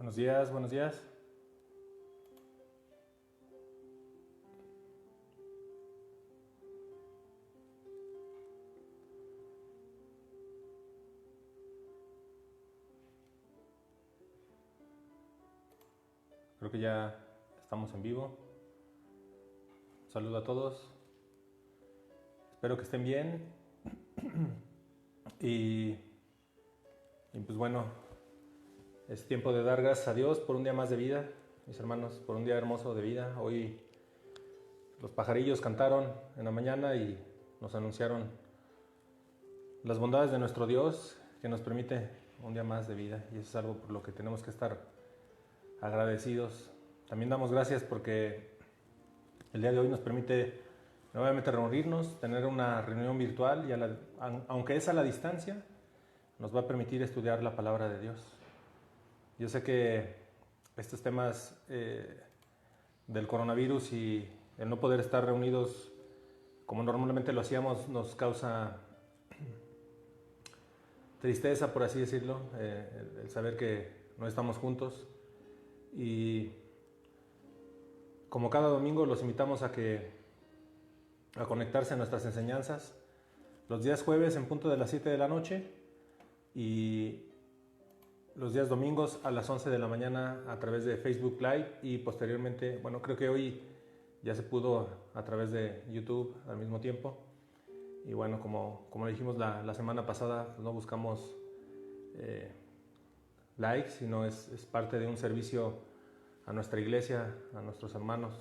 Buenos días, buenos días. Creo que ya estamos en vivo. Un saludo a todos. Espero que estén bien. Y pues bueno, es tiempo de dar gracias a Dios por un día más de vida, mis hermanos, por un día hermoso de vida. Hoy los pajarillos cantaron en la mañana y nos anunciaron las bondades de nuestro Dios que nos permite un día más de vida, y eso es algo por lo que tenemos que estar agradecidos. También damos gracias porque el día de hoy nos permite nuevamente reunirnos, tener una reunión virtual y aunque es a la distancia, nos va a permitir estudiar la palabra de Dios. Yo sé que estos temas del coronavirus y el no poder estar reunidos como normalmente lo hacíamos nos causa tristeza, por así decirlo, el saber que no estamos juntos. Y como cada domingo los invitamos a conectarse a nuestras enseñanzas los días jueves en punto de las 7 de la noche y los días domingos a las 11 de la mañana a través de Facebook Live, y posteriormente, bueno, creo que hoy ya se pudo a través de YouTube al mismo tiempo. Y bueno, como dijimos la semana pasada, pues no buscamos likes, sino es parte de un servicio a nuestra iglesia, a nuestros hermanos.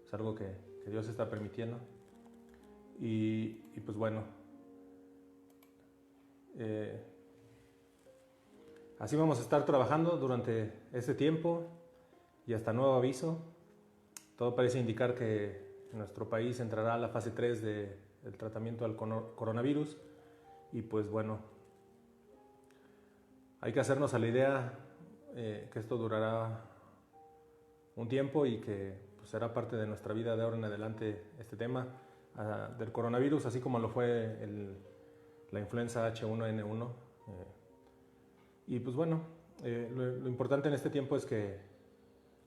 Es algo que Dios está permitiendo. Y pues bueno, así vamos a estar trabajando durante este tiempo y hasta nuevo aviso. Todo parece indicar que nuestro país entrará a la fase 3 del tratamiento del coronavirus. Y pues bueno, hay que hacernos a la idea que esto durará un tiempo y que pues, será parte de nuestra vida de ahora en adelante este tema del coronavirus, así como lo fue la influenza H1N1. Y pues bueno, lo importante en este tiempo es que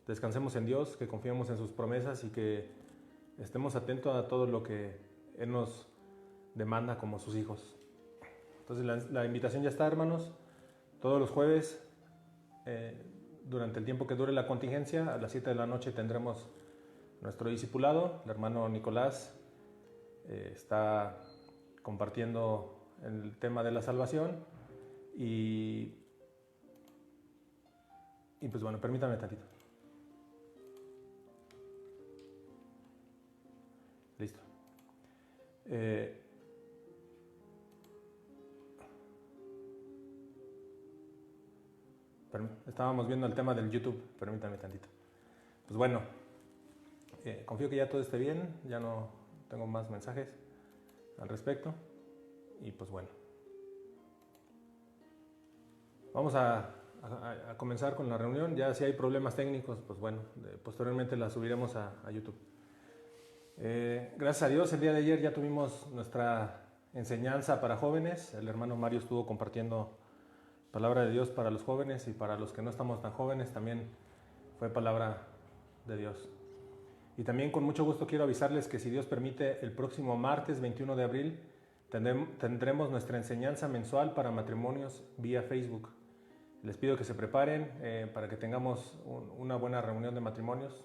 descansemos en Dios, que confiemos en sus promesas y que estemos atentos a todo lo que Él nos demanda como sus hijos. Entonces la invitación ya está, hermanos. Todos los jueves, durante el tiempo que dure la contingencia, a las 7 de la noche tendremos nuestro discipulado. El hermano Nicolás está compartiendo el tema de la salvación y pues bueno, permítame tantito. Listo. Estábamos viendo el tema del YouTube, permítame tantito. Pues bueno, confío que ya todo esté bien, ya no tengo más mensajes al respecto. Y pues bueno, vamos a comenzar con la reunión. Ya si hay problemas técnicos, pues bueno, posteriormente la subiremos a YouTube. Gracias a Dios, el día de ayer ya tuvimos nuestra enseñanza para jóvenes. El hermano Mario estuvo compartiendo palabra de Dios para los jóvenes, y para los que no estamos tan jóvenes también fue palabra de Dios. Y también con mucho gusto quiero avisarles que si Dios permite, el próximo martes 21 de abril tendremos nuestra enseñanza mensual para matrimonios vía Facebook. Les pido que se preparen para que tengamos una buena reunión de matrimonios.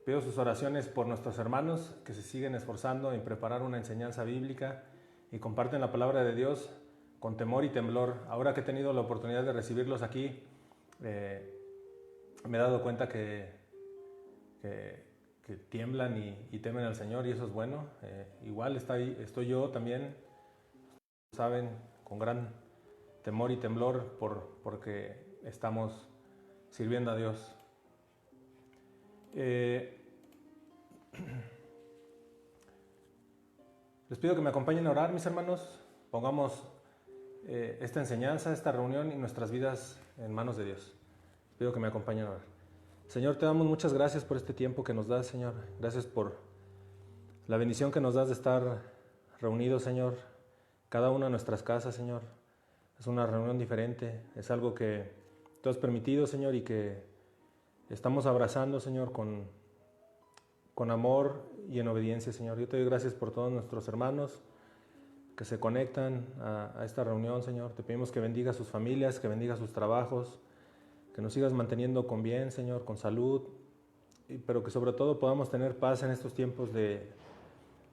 Pido sus oraciones por nuestros hermanos que se siguen esforzando en preparar una enseñanza bíblica y comparten la palabra de Dios con temor y temblor. Ahora que he tenido la oportunidad de recibirlos aquí, me he dado cuenta que tiemblan y temen al Señor, y eso es bueno. Igual estoy yo también, saben, con gran temor y temblor porque estamos sirviendo a Dios. Les pido que me acompañen a orar, mis hermanos. Pongamos esta enseñanza, esta reunión y nuestras vidas en manos de Dios. Les pido que me acompañen a orar. Señor, te damos muchas gracias por este tiempo que nos das, Señor. Gracias por la bendición que nos das de estar reunidos, Señor, cada uno en nuestras casas, Señor. Es una reunión diferente, es algo que tú has permitido, Señor, y que estamos abrazando, Señor, con amor y en obediencia, Señor. Yo te doy gracias por todos nuestros hermanos que se conectan a esta reunión, Señor. Te pedimos que bendiga a sus familias, que bendiga sus trabajos, que nos sigas manteniendo con bien, Señor, con salud, pero que sobre todo podamos tener paz en estos tiempos de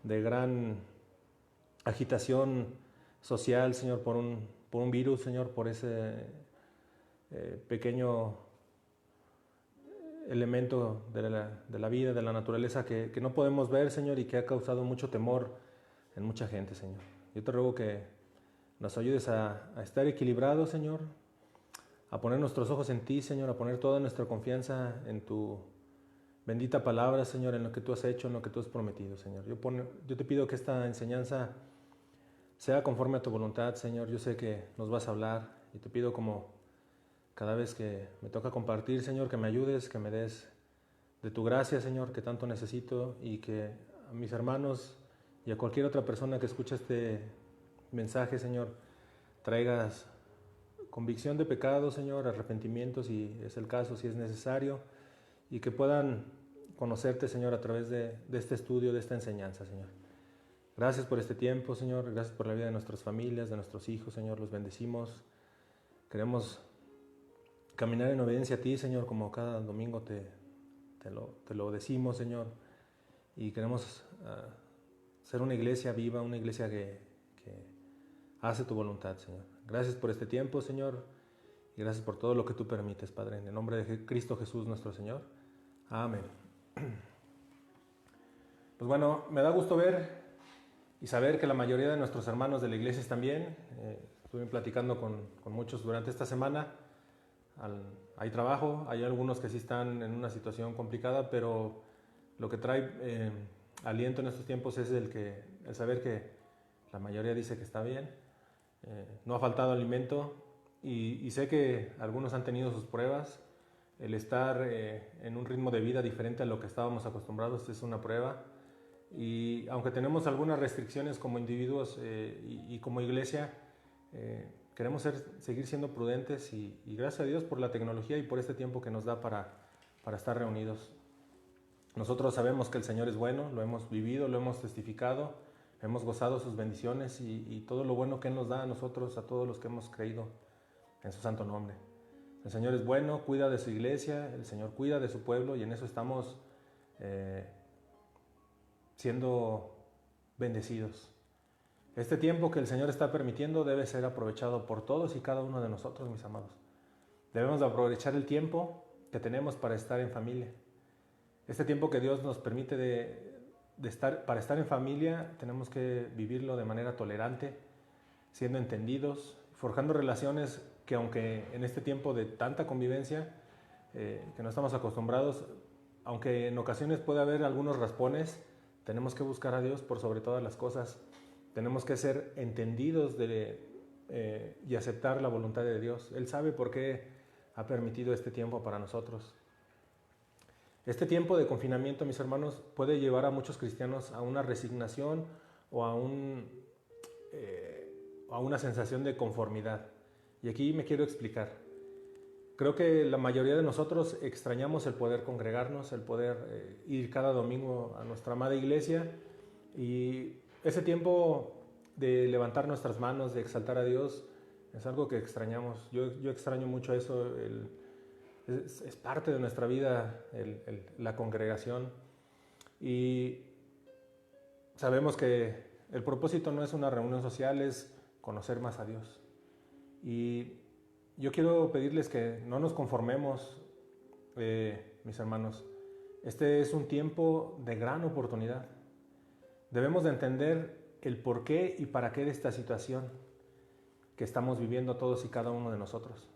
gran agitación social, Señor, por un virus, Señor, por ese pequeño elemento de la vida, de la naturaleza que no podemos ver, Señor, y que ha causado mucho temor en mucha gente, Señor. Yo te ruego que nos ayudes a estar equilibrados, Señor, a poner nuestros ojos en ti, Señor, a poner toda nuestra confianza en tu bendita palabra, Señor, en lo que tú has hecho, en lo que tú has prometido, Señor. Yo te pido que esta enseñanza sea conforme a tu voluntad, Señor. Yo sé que nos vas a hablar y te pido, como cada vez que me toca compartir, Señor, que me ayudes, que me des de tu gracia, Señor, que tanto necesito, y que a mis hermanos y a cualquier otra persona que escuche este mensaje, Señor, traigas convicción de pecado, Señor, arrepentimiento si es el caso, si es necesario, y que puedan conocerte, Señor, a través de este estudio, de esta enseñanza, Señor. Gracias por este tiempo, Señor. Gracias por la vida de nuestras familias, de nuestros hijos, Señor. Los bendecimos. Queremos caminar en obediencia a ti, Señor, como cada domingo te lo decimos, Señor. Y queremos ser una iglesia viva, una iglesia que hace tu voluntad, Señor. Gracias por este tiempo, Señor. Y gracias por todo lo que tú permites, Padre. En el nombre de Cristo Jesús, nuestro Señor. Amén. Pues bueno, me da gusto ver y saber que la mayoría de nuestros hermanos de la iglesia están bien. Estuve platicando con muchos durante esta semana. Hay trabajo, hay algunos que sí están en una situación complicada, pero lo que trae aliento en estos tiempos es el saber que la mayoría dice que está bien. No ha faltado alimento y sé que algunos han tenido sus pruebas. El estar en un ritmo de vida diferente a lo que estábamos acostumbrados es una prueba. Y aunque tenemos algunas restricciones como individuos y como iglesia, queremos seguir siendo prudentes y gracias a Dios por la tecnología y por este tiempo que nos da para estar reunidos. Nosotros sabemos que el Señor es bueno, lo hemos vivido, lo hemos testificado, hemos gozado sus bendiciones y todo lo bueno que Él nos da a nosotros, a todos los que hemos creído en su santo nombre. El Señor es bueno, cuida de su iglesia, el Señor cuida de su pueblo y en eso estamos siendo bendecidos. Este tiempo que el Señor está permitiendo debe ser aprovechado por todos y cada uno de nosotros, mis amados. Debemos de aprovechar el tiempo que tenemos para estar en familia. Este tiempo que Dios nos permite para estar en familia, tenemos que vivirlo de manera tolerante, siendo entendidos, forjando relaciones que, aunque en este tiempo de tanta convivencia que no estamos acostumbrados, aunque en ocasiones puede haber algunos raspones, tenemos que buscar a Dios por sobre todas las cosas. Tenemos que ser entendidos y aceptar la voluntad de Dios. Él sabe por qué ha permitido este tiempo para nosotros. Este tiempo de confinamiento, mis hermanos, puede llevar a muchos cristianos a una resignación o a una sensación de conformidad. Y aquí me quiero explicar. Creo que la mayoría de nosotros extrañamos el poder congregarnos, el poder ir cada domingo a nuestra amada iglesia, y ese tiempo de levantar nuestras manos, de exaltar a Dios, es algo que extrañamos. Yo extraño mucho eso. Es parte de nuestra vida la congregación, y sabemos que el propósito no es una reunión social, es conocer más a Dios. Y yo quiero pedirles que no nos conformemos, mis hermanos. Este es un tiempo de gran oportunidad. Debemos de entender el porqué y para qué de esta situación que estamos viviendo todos y cada uno de nosotros.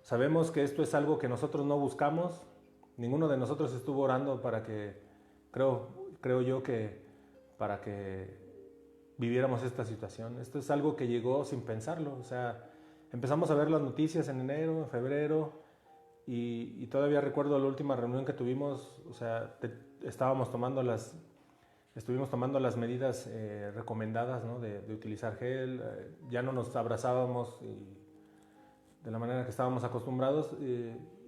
Sabemos que esto es algo que nosotros no buscamos. Ninguno de nosotros estuvo orando creo yo que para que viviéramos esta situación. Esto es algo que llegó sin pensarlo. O sea, empezamos a ver las noticias en enero, en febrero, y todavía recuerdo la última reunión que tuvimos. O sea, estuvimos tomando las medidas recomendadas, ¿no? de utilizar gel. Ya no nos abrazábamos y de la manera que estábamos acostumbrados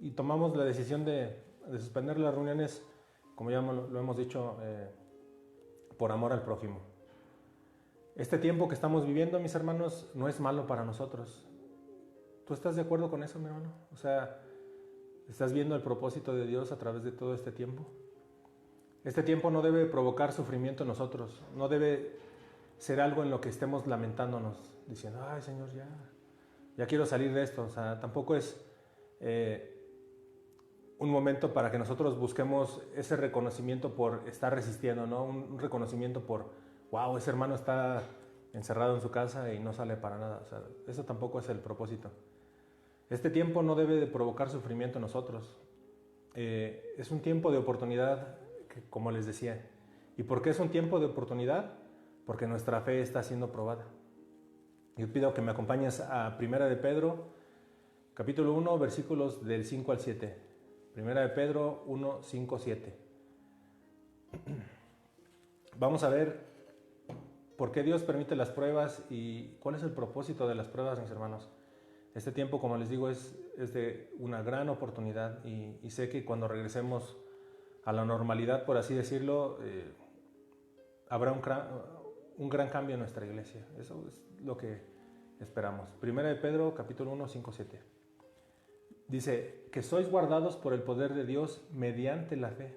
y tomamos la decisión de suspender las reuniones, como ya lo hemos dicho, por amor al prójimo. Este tiempo que estamos viviendo, mis hermanos, no es malo para nosotros. ¿Tú estás de acuerdo con eso, mi hermano? O sea, ¿estás viendo el propósito de Dios a través de todo este tiempo? Este tiempo no debe provocar sufrimiento en nosotros, no debe ser algo en lo que estemos lamentándonos, diciendo, ay Señor, ya quiero salir de esto. O sea, tampoco es un momento para que nosotros busquemos ese reconocimiento por estar resistiendo, ¿no? Un reconocimiento por, wow, ese hermano está encerrado en su casa y no sale para nada. O sea, eso tampoco es el propósito. Este tiempo no debe de provocar sufrimiento en nosotros. Es un tiempo de oportunidad, como les decía. ¿Y por qué es un tiempo de oportunidad? Porque nuestra fe está siendo probada. Yo pido que me acompañes a 1 de Pedro, capítulo 1, versículos del 5 al 7. 1 de Pedro 1, 5, 7. Vamos a ver por qué Dios permite las pruebas y cuál es el propósito de las pruebas, mis hermanos. Este tiempo, como les digo, es de una gran oportunidad y sé que cuando regresemos a la normalidad, por así decirlo, habrá un gran cambio en nuestra iglesia. Eso es lo que esperamos. 1 de Pedro, capítulo 1, 5, 7. Dice, que sois guardados por el poder de Dios mediante la fe,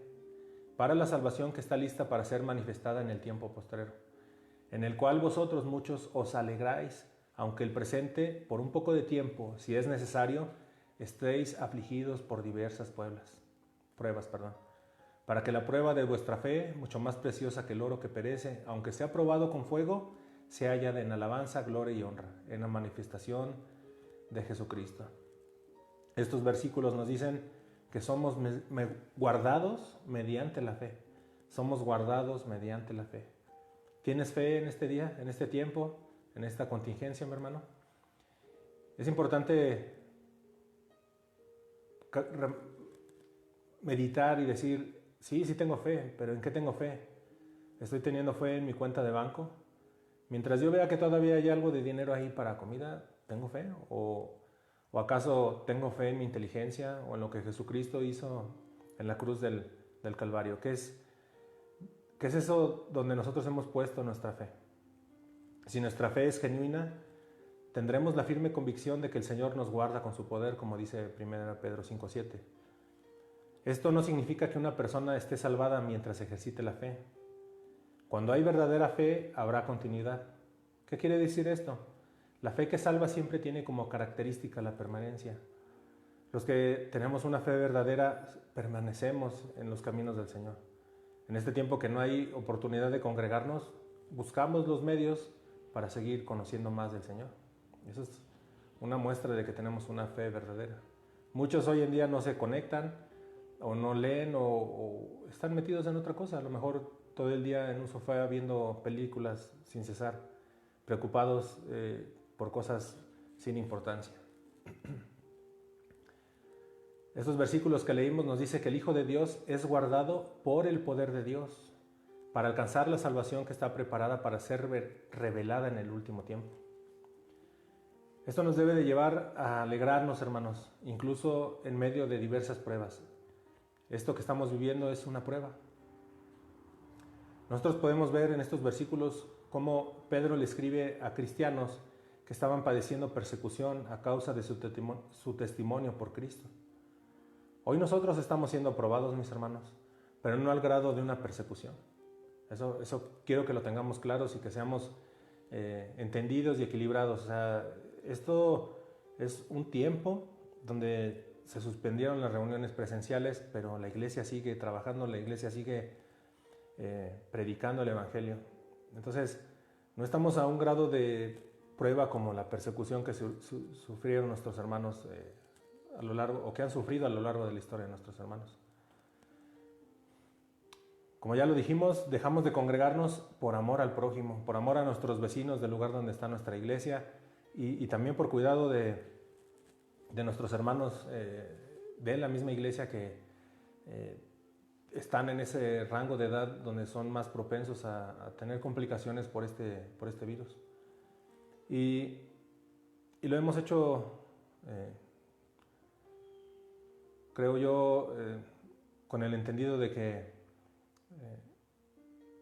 para la salvación que está lista para ser manifestada en el tiempo postrero, en el cual vosotros muchos os alegráis, aunque el presente, por un poco de tiempo, si es necesario, estéis afligidos por diversas pruebas, para que la prueba de vuestra fe, mucho más preciosa que el oro que perece, aunque sea probado con fuego, se halla en alabanza, gloria y honra, en la manifestación de Jesucristo. Estos versículos nos dicen que somos guardados mediante la fe. Somos guardados mediante la fe. ¿Tienes fe en este día, en este tiempo, en esta contingencia, mi hermano? Es importante meditar y decir, sí tengo fe, pero ¿en qué tengo fe? ¿Estoy teniendo fe en mi cuenta de banco? Mientras yo vea que todavía hay algo de dinero ahí para comida, ¿tengo fe? ¿O acaso tengo fe en mi inteligencia o en lo que Jesucristo hizo en la cruz del Calvario? ¿Qué es eso donde nosotros hemos puesto nuestra fe? Si nuestra fe es genuina, tendremos la firme convicción de que el Señor nos guarda con su poder, como dice 1 Pedro 5:7. Esto no significa que una persona esté salvada mientras ejercite la fe. Cuando hay verdadera fe, habrá continuidad. ¿Qué quiere decir esto? La fe que salva siempre tiene como característica la permanencia. Los que tenemos una fe verdadera permanecemos en los caminos del Señor. En este tiempo que no hay oportunidad de congregarnos, buscamos los medios para seguir conociendo más del Señor. Eso es una muestra de que tenemos una fe verdadera. Muchos hoy en día no se conectan o no leen o están metidos en otra cosa. A lo mejor todo el día en un sofá viendo películas sin cesar, preocupados por cosas sin importancia. Estos versículos que leímos nos dice que el Hijo de Dios es guardado por el poder de Dios para alcanzar la salvación que está preparada para ser revelada en el último tiempo. Esto nos debe de llevar a alegrarnos, hermanos, incluso en medio de diversas pruebas. Esto que estamos viviendo es una prueba. Nosotros podemos ver en estos versículos cómo Pedro le escribe a cristianos que estaban padeciendo persecución a causa de su testimonio por Cristo. Hoy nosotros estamos siendo probados, mis hermanos, pero no al grado de una persecución. Eso quiero que lo tengamos claros y que seamos entendidos y equilibrados. O sea, esto es un tiempo donde se suspendieron las reuniones presenciales, pero la iglesia sigue trabajando, la iglesia sigue predicando el Evangelio. Entonces, no estamos a un grado de prueba como la persecución que sufrieron nuestros hermanos a lo largo, o que han sufrido a lo largo de la historia de nuestros hermanos. Como ya lo dijimos, dejamos de congregarnos por amor al prójimo, por amor a nuestros vecinos del lugar donde está nuestra iglesia y también por cuidado de nuestros hermanos de la misma iglesia que están en ese rango de edad donde son más propensos a tener complicaciones por este virus. Y lo hemos hecho Creo yo, con el entendido de que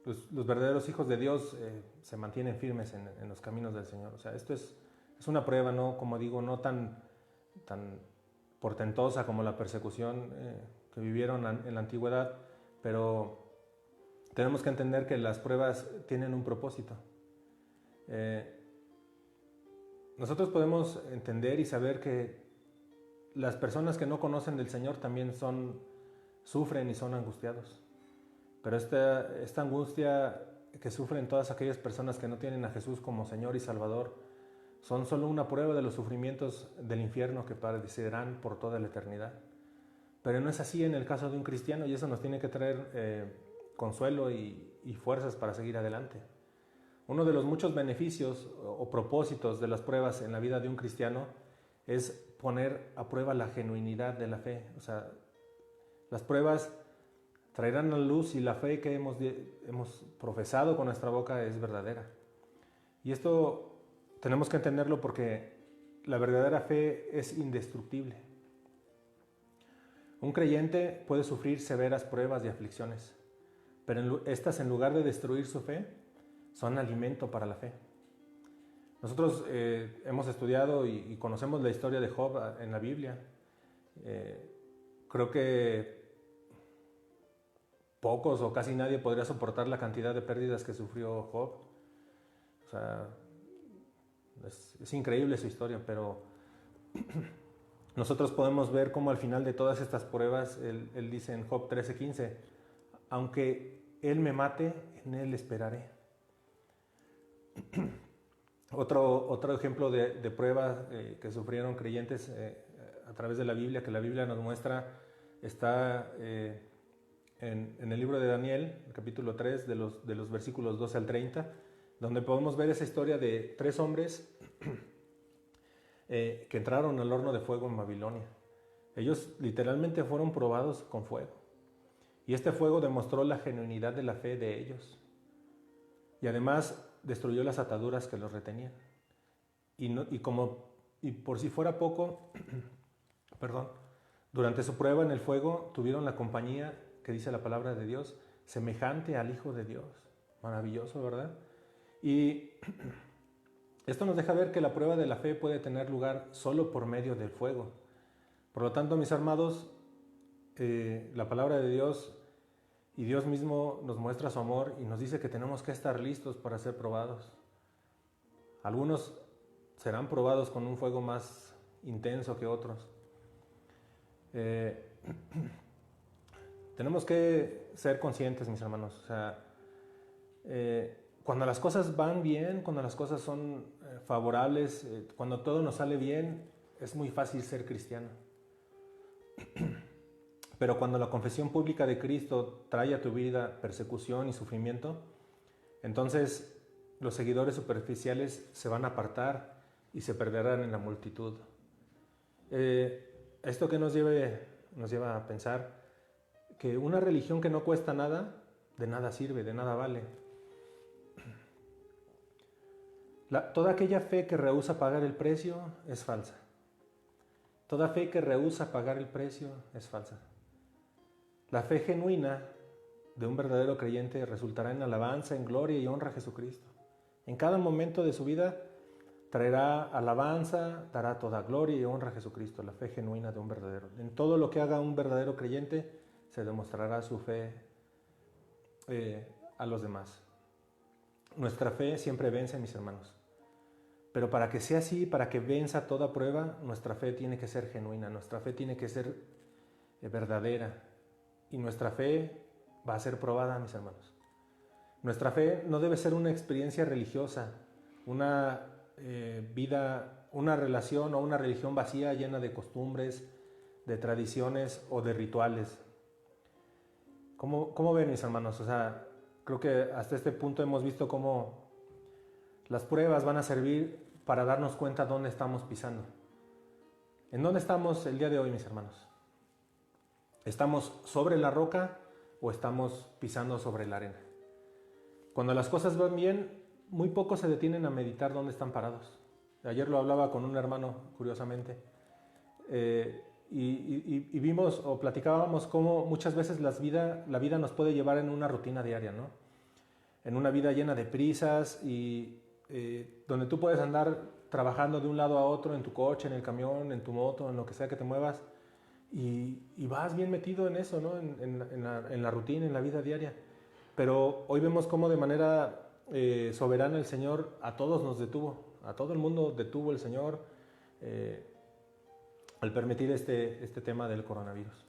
los verdaderos hijos de Dios se mantienen firmes en los caminos del Señor. O sea, esto es una prueba, no, como digo, no tan portentosa como la persecución que vivieron en la antigüedad, pero tenemos que entender que las pruebas tienen un propósito. Nosotros podemos entender y saber que las personas que no conocen del Señor también sufren y son angustiados. Pero esta angustia que sufren todas aquellas personas que no tienen a Jesús como Señor y Salvador son solo una prueba de los sufrimientos del infierno que padecerán por toda la eternidad. Pero no es así en el caso de un cristiano, y eso nos tiene que traer consuelo y fuerzas para seguir adelante. Uno de los muchos beneficios o propósitos de las pruebas en la vida de un cristiano es poner a prueba la genuinidad de la fe. O sea, las pruebas traerán a luz si la fe que hemos profesado con nuestra boca es verdadera. Y esto tenemos que entenderlo porque la verdadera fe es indestructible. Un creyente puede sufrir severas pruebas y aflicciones, pero estas, en lugar de destruir su fe, son alimento para la fe. Nosotros hemos estudiado y conocemos la historia de Job en la Biblia. Creo que pocos o casi nadie podría soportar la cantidad de pérdidas que sufrió Job. O sea, es increíble su historia, pero nosotros podemos ver cómo al final de todas estas pruebas, él dice en Job 13:15, aunque él me mate, en él esperaré. Otro ejemplo de pruebas que sufrieron creyentes a través de la Biblia, que la Biblia nos muestra, está en el libro de Daniel, el capítulo 3, de los versículos 12 al 30, donde podemos ver esa historia de 3 hombres que entraron al horno de fuego en Babilonia. Ellos literalmente fueron probados con fuego. Y este fuego demostró la genuinidad de la fe de ellos. Y además destruyó las ataduras que los retenían. Y por si fuera poco, durante su prueba en el fuego tuvieron la compañía, que dice la palabra de Dios, semejante al Hijo de Dios. Maravilloso, ¿verdad? Y esto nos deja ver que la prueba de la fe puede tener lugar solo por medio del fuego. Por lo tanto, mis amados, la palabra de Dios y Dios mismo nos muestra su amor y nos dice que tenemos que estar listos para ser probados. Algunos serán probados con un fuego más intenso que otros. Tenemos que ser conscientes, mis hermanos. O sea, cuando las cosas van bien, cuando las cosas son favorables, cuando todo nos sale bien, es muy fácil ser cristiano. Pero cuando la confesión pública de Cristo trae a tu vida persecución y sufrimiento, entonces los seguidores superficiales se van a apartar y se perderán en la multitud. Esto que nos lleva a pensar que una religión que no cuesta nada, de nada sirve, de nada vale. Toda aquella fe que rehúsa pagar el precio es falsa. Toda fe que rehúsa pagar el precio es falsa. La fe genuina de un verdadero creyente resultará en alabanza, en gloria y honra a Jesucristo. En cada momento de su vida traerá alabanza, dará toda gloria y honra a Jesucristo, la fe genuina de un verdadero. En todo lo que haga un verdadero creyente se demostrará su fe a los demás. Nuestra fe siempre vence, mis hermanos. Pero para que sea así, para que venza toda prueba, nuestra fe tiene que ser genuina, nuestra fe tiene que ser verdadera. Y nuestra fe va a ser probada, mis hermanos. Nuestra fe no debe ser una experiencia religiosa, una una relación o una religión vacía llena de costumbres, de tradiciones o de rituales. ¿Cómo ven, mis hermanos? O sea, creo que hasta este punto hemos visto cómo las pruebas van a servir para darnos cuenta dónde estamos pisando. ¿En dónde estamos el día de hoy, mis hermanos? ¿Estamos sobre la roca o estamos pisando sobre la arena? Cuando las cosas van bien, muy pocos se detienen a meditar dónde están parados. Ayer lo hablaba con un hermano, curiosamente, y vimos o platicábamos cómo muchas veces la vida nos puede llevar en una rutina diaria, ¿no? En una vida llena de prisas y donde tú puedes andar trabajando de un lado a otro en tu coche, en el camión, en tu moto, en lo que sea que te muevas y vas bien metido en eso, ¿no? En la rutina, en la vida diaria. Pero hoy vemos cómo de manera soberana el Señor a todos nos detuvo, a todo el mundo detuvo el Señor al permitir este tema del coronavirus.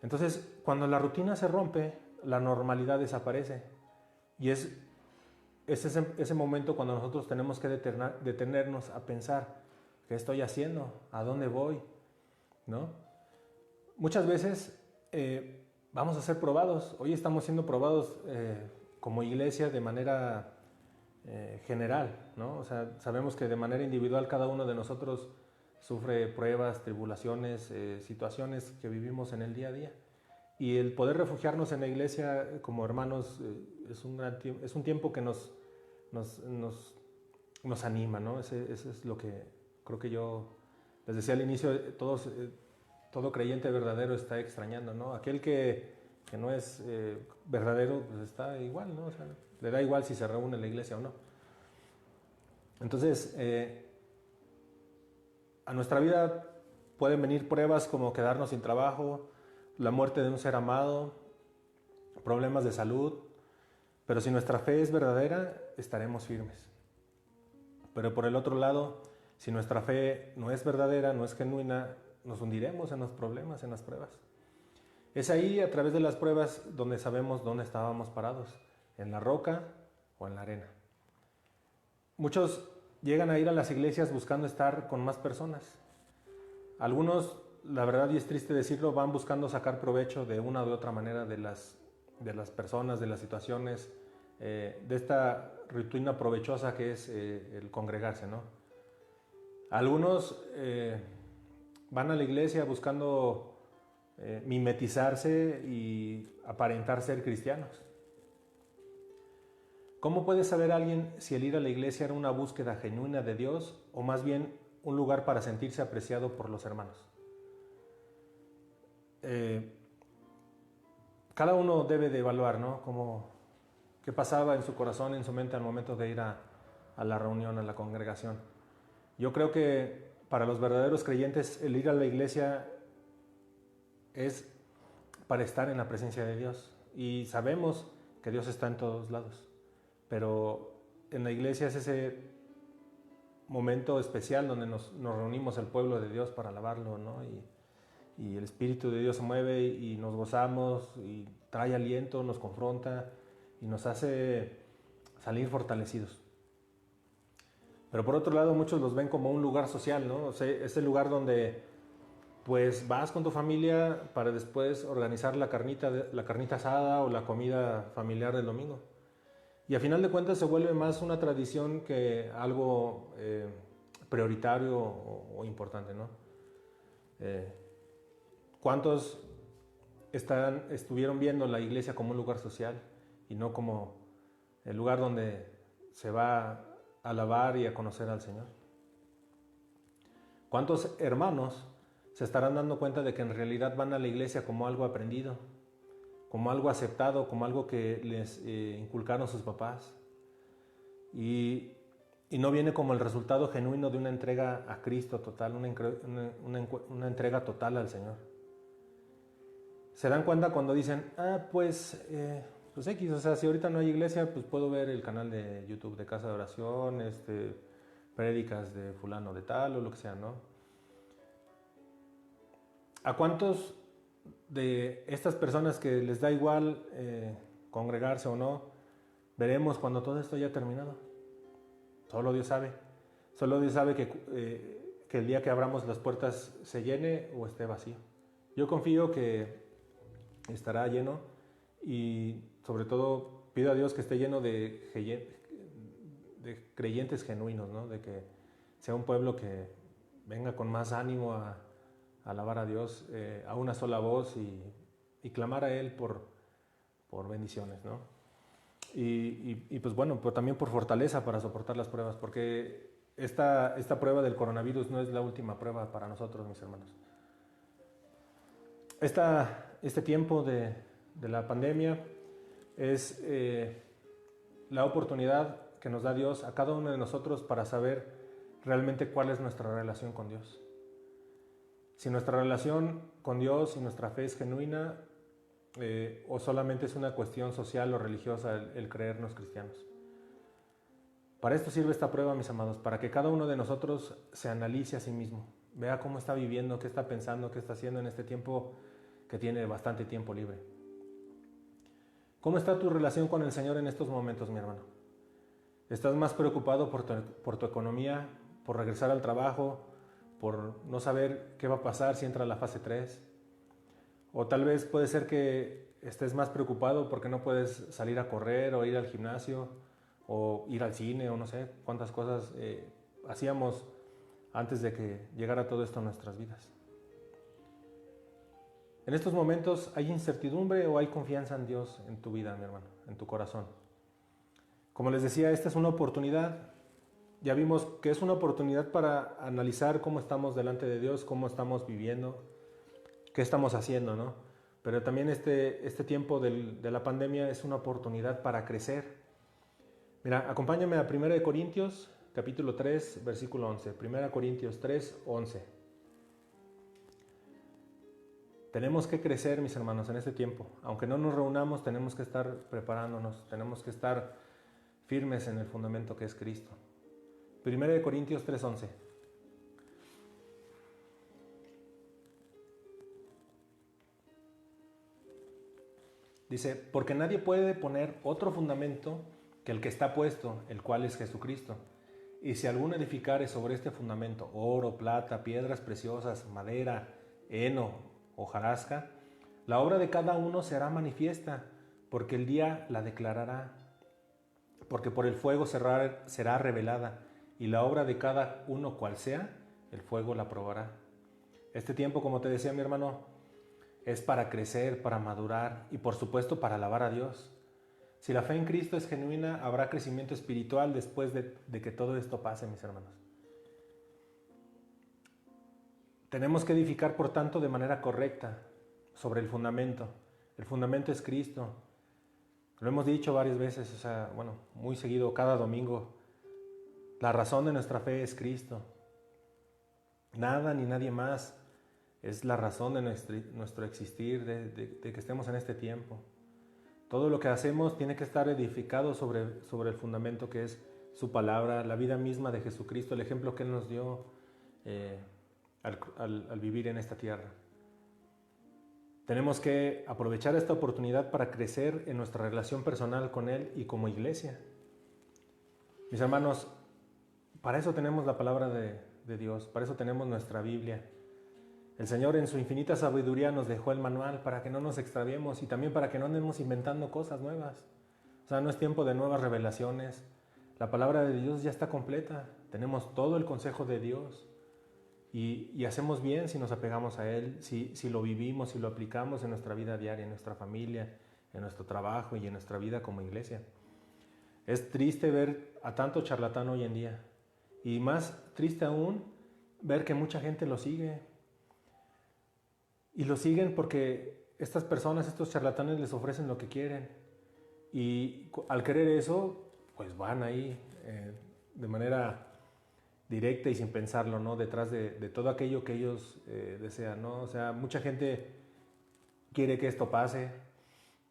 Entonces, cuando la rutina se rompe, la normalidad desaparece. Y es ese momento cuando nosotros tenemos que detenernos a pensar, ¿qué estoy haciendo? ¿A dónde voy? ¿No? Muchas veces vamos a ser probados. Hoy estamos siendo probados como iglesia de manera general, ¿no? O sea, sabemos que de manera individual cada uno de nosotros sufre pruebas, tribulaciones, situaciones que vivimos en el día a día. Y el poder refugiarnos en la iglesia como hermanos es un tiempo que nos anima, ¿no? Ese es lo que creo que yo les decía al inicio, todo creyente verdadero está extrañando, ¿no? Aquel que no es verdadero, pues está igual, ¿no? O sea, le da igual si se reúne en la iglesia o no. Entonces, a nuestra vida pueden venir pruebas como quedarnos sin trabajo, la muerte de un ser amado, problemas de salud, pero si nuestra fe es verdadera, estaremos firmes. Pero por el otro lado, si nuestra fe no es verdadera, no es genuina, nos hundiremos en los problemas, en las pruebas. Es ahí, a través de las pruebas, donde sabemos dónde estábamos parados, en la roca o en la arena. Muchos llegan a ir a las iglesias buscando estar con más personas. Algunos, la verdad y es triste decirlo, van buscando sacar provecho de una u otra manera de las personas, de las situaciones, de esta rutina provechosa que es el congregarse, ¿no? Algunos van a la iglesia buscando mimetizarse y aparentar ser cristianos. ¿Cómo puede saber alguien si el ir a la iglesia era una búsqueda genuina de Dios o más bien un lugar para sentirse apreciado por los hermanos? Cada uno debe de evaluar, ¿no? ¿Qué pasaba en su corazón, en su mente al momento de ir a la reunión, a la congregación? Yo creo que para los verdaderos creyentes el ir a la iglesia es para estar en la presencia de Dios. Y sabemos que Dios está en todos lados. Pero en la iglesia es ese momento especial donde nos reunimos el pueblo de Dios para alabarlo, ¿no? Y el Espíritu de Dios se mueve y nos gozamos y trae aliento, nos confronta y nos hace salir fortalecidos. Pero por otro lado, muchos los ven como un lugar social, ¿no? O sea, es el lugar donde pues vas con tu familia para después organizar la carnita asada o la comida familiar del domingo. Y a final de cuentas se vuelve más una tradición que algo prioritario o importante, ¿no? ¿Cuántos estuvieron viendo la iglesia como un lugar social y no como el lugar donde se va a alabar y a conocer al Señor? ¿Cuántos hermanos se estarán dando cuenta de que en realidad van a la iglesia como algo aprendido, como algo aceptado, como algo que les inculcaron sus papás? Y no viene como el resultado genuino de una entrega a Cristo total, una entrega total al Señor. Se dan cuenta cuando dicen, pues X, o sea, si ahorita no hay iglesia, pues puedo ver el canal de YouTube de Casa de Oración, prédicas de fulano de tal o lo que sea, ¿no? ¿A cuántos de estas personas que les da igual congregarse o no, veremos cuando todo esto haya terminado? Solo Dios sabe. Solo Dios sabe que el día que abramos las puertas se llene o esté vacío. Yo confío que estará lleno y sobre todo pido a Dios que esté lleno de creyentes genuinos, ¿no? De que sea un pueblo que venga con más ánimo a alabar a Dios a una sola voz y clamar a Él por bendiciones, ¿no? Y pues bueno, pues también por fortaleza para soportar las pruebas, porque esta prueba del coronavirus no es la última prueba para nosotros, mis hermanos. Este tiempo de la pandemia es la oportunidad que nos da Dios a cada uno de nosotros para saber realmente cuál es nuestra relación con Dios. Si nuestra relación con Dios y nuestra fe es genuina, o solamente es una cuestión social o religiosa el creernos cristianos. Para esto sirve esta prueba, mis amados, para que cada uno de nosotros se analice a sí mismo, vea cómo está viviendo, qué está pensando, qué está haciendo en este tiempo que tiene bastante tiempo libre. ¿Cómo está tu relación con el Señor en estos momentos, mi hermano? ¿Estás más preocupado por tu economía, por regresar al trabajo, por no saber qué va a pasar si entra la fase 3? O tal vez puede ser que estés más preocupado porque no puedes salir a correr o ir al gimnasio o ir al cine o no sé cuántas cosas hacíamos antes de que llegara todo esto a nuestras vidas. En estos momentos, ¿hay incertidumbre o hay confianza en Dios en tu vida, mi hermano, en tu corazón? Como les decía, esta es una oportunidad. Ya vimos que es una oportunidad para analizar cómo estamos delante de Dios, cómo estamos viviendo, qué estamos haciendo, ¿no? Pero también este tiempo de la pandemia es una oportunidad para crecer. Mira, acompáñame a 1 Corintios, capítulo 3, versículo 11. 1 Corintios 3, 11. Tenemos que crecer, mis hermanos, en este tiempo. Aunque no nos reunamos, tenemos que estar preparándonos, tenemos que estar firmes en el fundamento que es Cristo. 1 Corintios 3, 11. Dice, porque nadie puede poner otro fundamento que el que está puesto, el cual es Jesucristo. Y si alguno edificare sobre este fundamento oro, plata, piedras preciosas, madera, heno, hojarasca, la obra de cada uno será manifiesta, porque el día la declarará, porque por el fuego será revelada, y la obra de cada uno cual sea, el fuego la probará. Este tiempo, como te decía mi hermano, es para crecer, para madurar y por supuesto para alabar a Dios. Si la fe en Cristo es genuina, habrá crecimiento espiritual después de que todo esto pase, mis hermanos. Tenemos que edificar, por tanto, de manera correcta sobre el fundamento. El fundamento es Cristo. Lo hemos dicho varias veces, muy seguido, cada domingo. La razón de nuestra fe es Cristo. Nada ni nadie más es la razón de nuestro existir, de que estemos en este tiempo. Todo lo que hacemos tiene que estar edificado sobre el fundamento que es su palabra, la vida misma de Jesucristo, el ejemplo que Él nos dio al vivir en esta tierra. Tenemos que aprovechar esta oportunidad para crecer en nuestra relación personal con Él y como iglesia. Mis hermanos, para eso tenemos la palabra de Dios, para eso tenemos nuestra Biblia. El Señor en su infinita sabiduría nos dejó el manual para que no nos extraviemos y también para que no andemos inventando cosas nuevas. No es tiempo de nuevas revelaciones. La palabra de Dios ya está completa. Tenemos todo el consejo de Dios y hacemos bien si nos apegamos a Él, si lo vivimos, si lo aplicamos en nuestra vida diaria, en nuestra familia, en nuestro trabajo y en nuestra vida como iglesia. Es triste ver a tanto charlatán hoy en día y más triste aún ver que mucha gente lo sigue. Y lo siguen porque estas personas, estos charlatanes les ofrecen lo que quieren. Y al querer eso, pues van ahí de manera directa y sin pensarlo, ¿no? Detrás de todo aquello que ellos desean, ¿no? Mucha gente quiere que esto pase,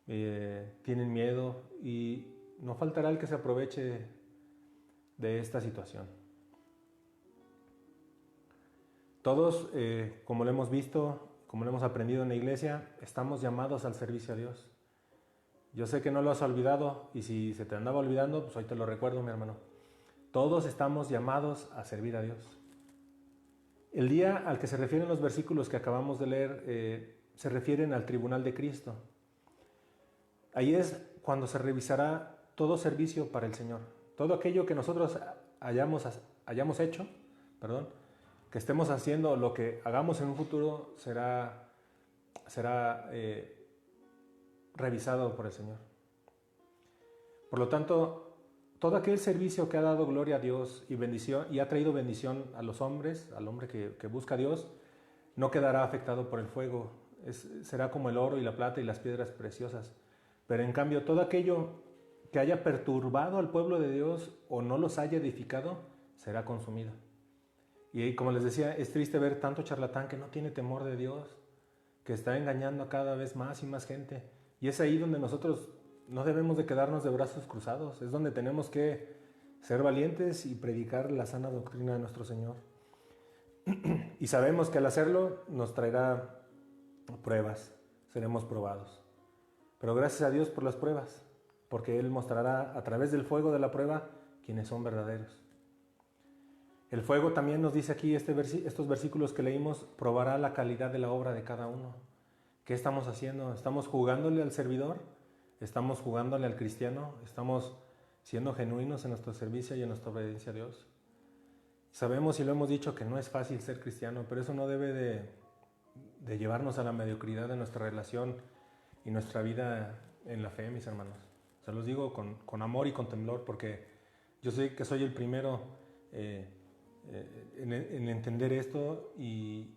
tienen miedo y no faltará el que se aproveche de esta situación. Todos, como lo hemos visto, como lo hemos aprendido en la iglesia, estamos llamados al servicio a Dios. Yo sé que no lo has olvidado y si se te andaba olvidando, pues hoy te lo recuerdo, mi hermano. Todos estamos llamados a servir a Dios. El día al que se refieren los versículos que acabamos de leer se refieren al tribunal de Cristo. Ahí es cuando se revisará todo servicio para el Señor. Todo aquello que nosotros hayamos hecho, que estemos haciendo, lo que hagamos en un futuro será revisado por el Señor. Por lo tanto, todo aquel servicio que ha dado gloria a Dios y bendición y ha traído bendición a los hombres, al hombre que busca a Dios, no quedará afectado por el fuego. Será como el oro y la plata y las piedras preciosas. Pero en cambio, todo aquello que haya perturbado al pueblo de Dios o no los haya edificado, será consumido. Y como les decía, es triste ver tanto charlatán que no tiene temor de Dios, que está engañando a cada vez más y más gente. Y es ahí donde nosotros no debemos de quedarnos de brazos cruzados. Es donde tenemos que ser valientes y predicar la sana doctrina de nuestro Señor. Y sabemos que al hacerlo nos traerá pruebas, seremos probados. Pero gracias a Dios por las pruebas, porque Él mostrará a través del fuego de la prueba quiénes son verdaderos. El fuego también nos dice aquí, estos versículos que leímos, probará la calidad de la obra de cada uno. ¿Qué estamos haciendo? ¿Estamos jugándole al servidor? ¿Estamos jugándole al cristiano? ¿Estamos siendo genuinos en nuestro servicio y en nuestra obediencia a Dios? Sabemos y lo hemos dicho que no es fácil ser cristiano, pero eso no debe de llevarnos a la mediocridad de nuestra relación y nuestra vida en la fe, mis hermanos. Se los digo con amor y con temblor, porque yo sé que soy el primero en entender esto y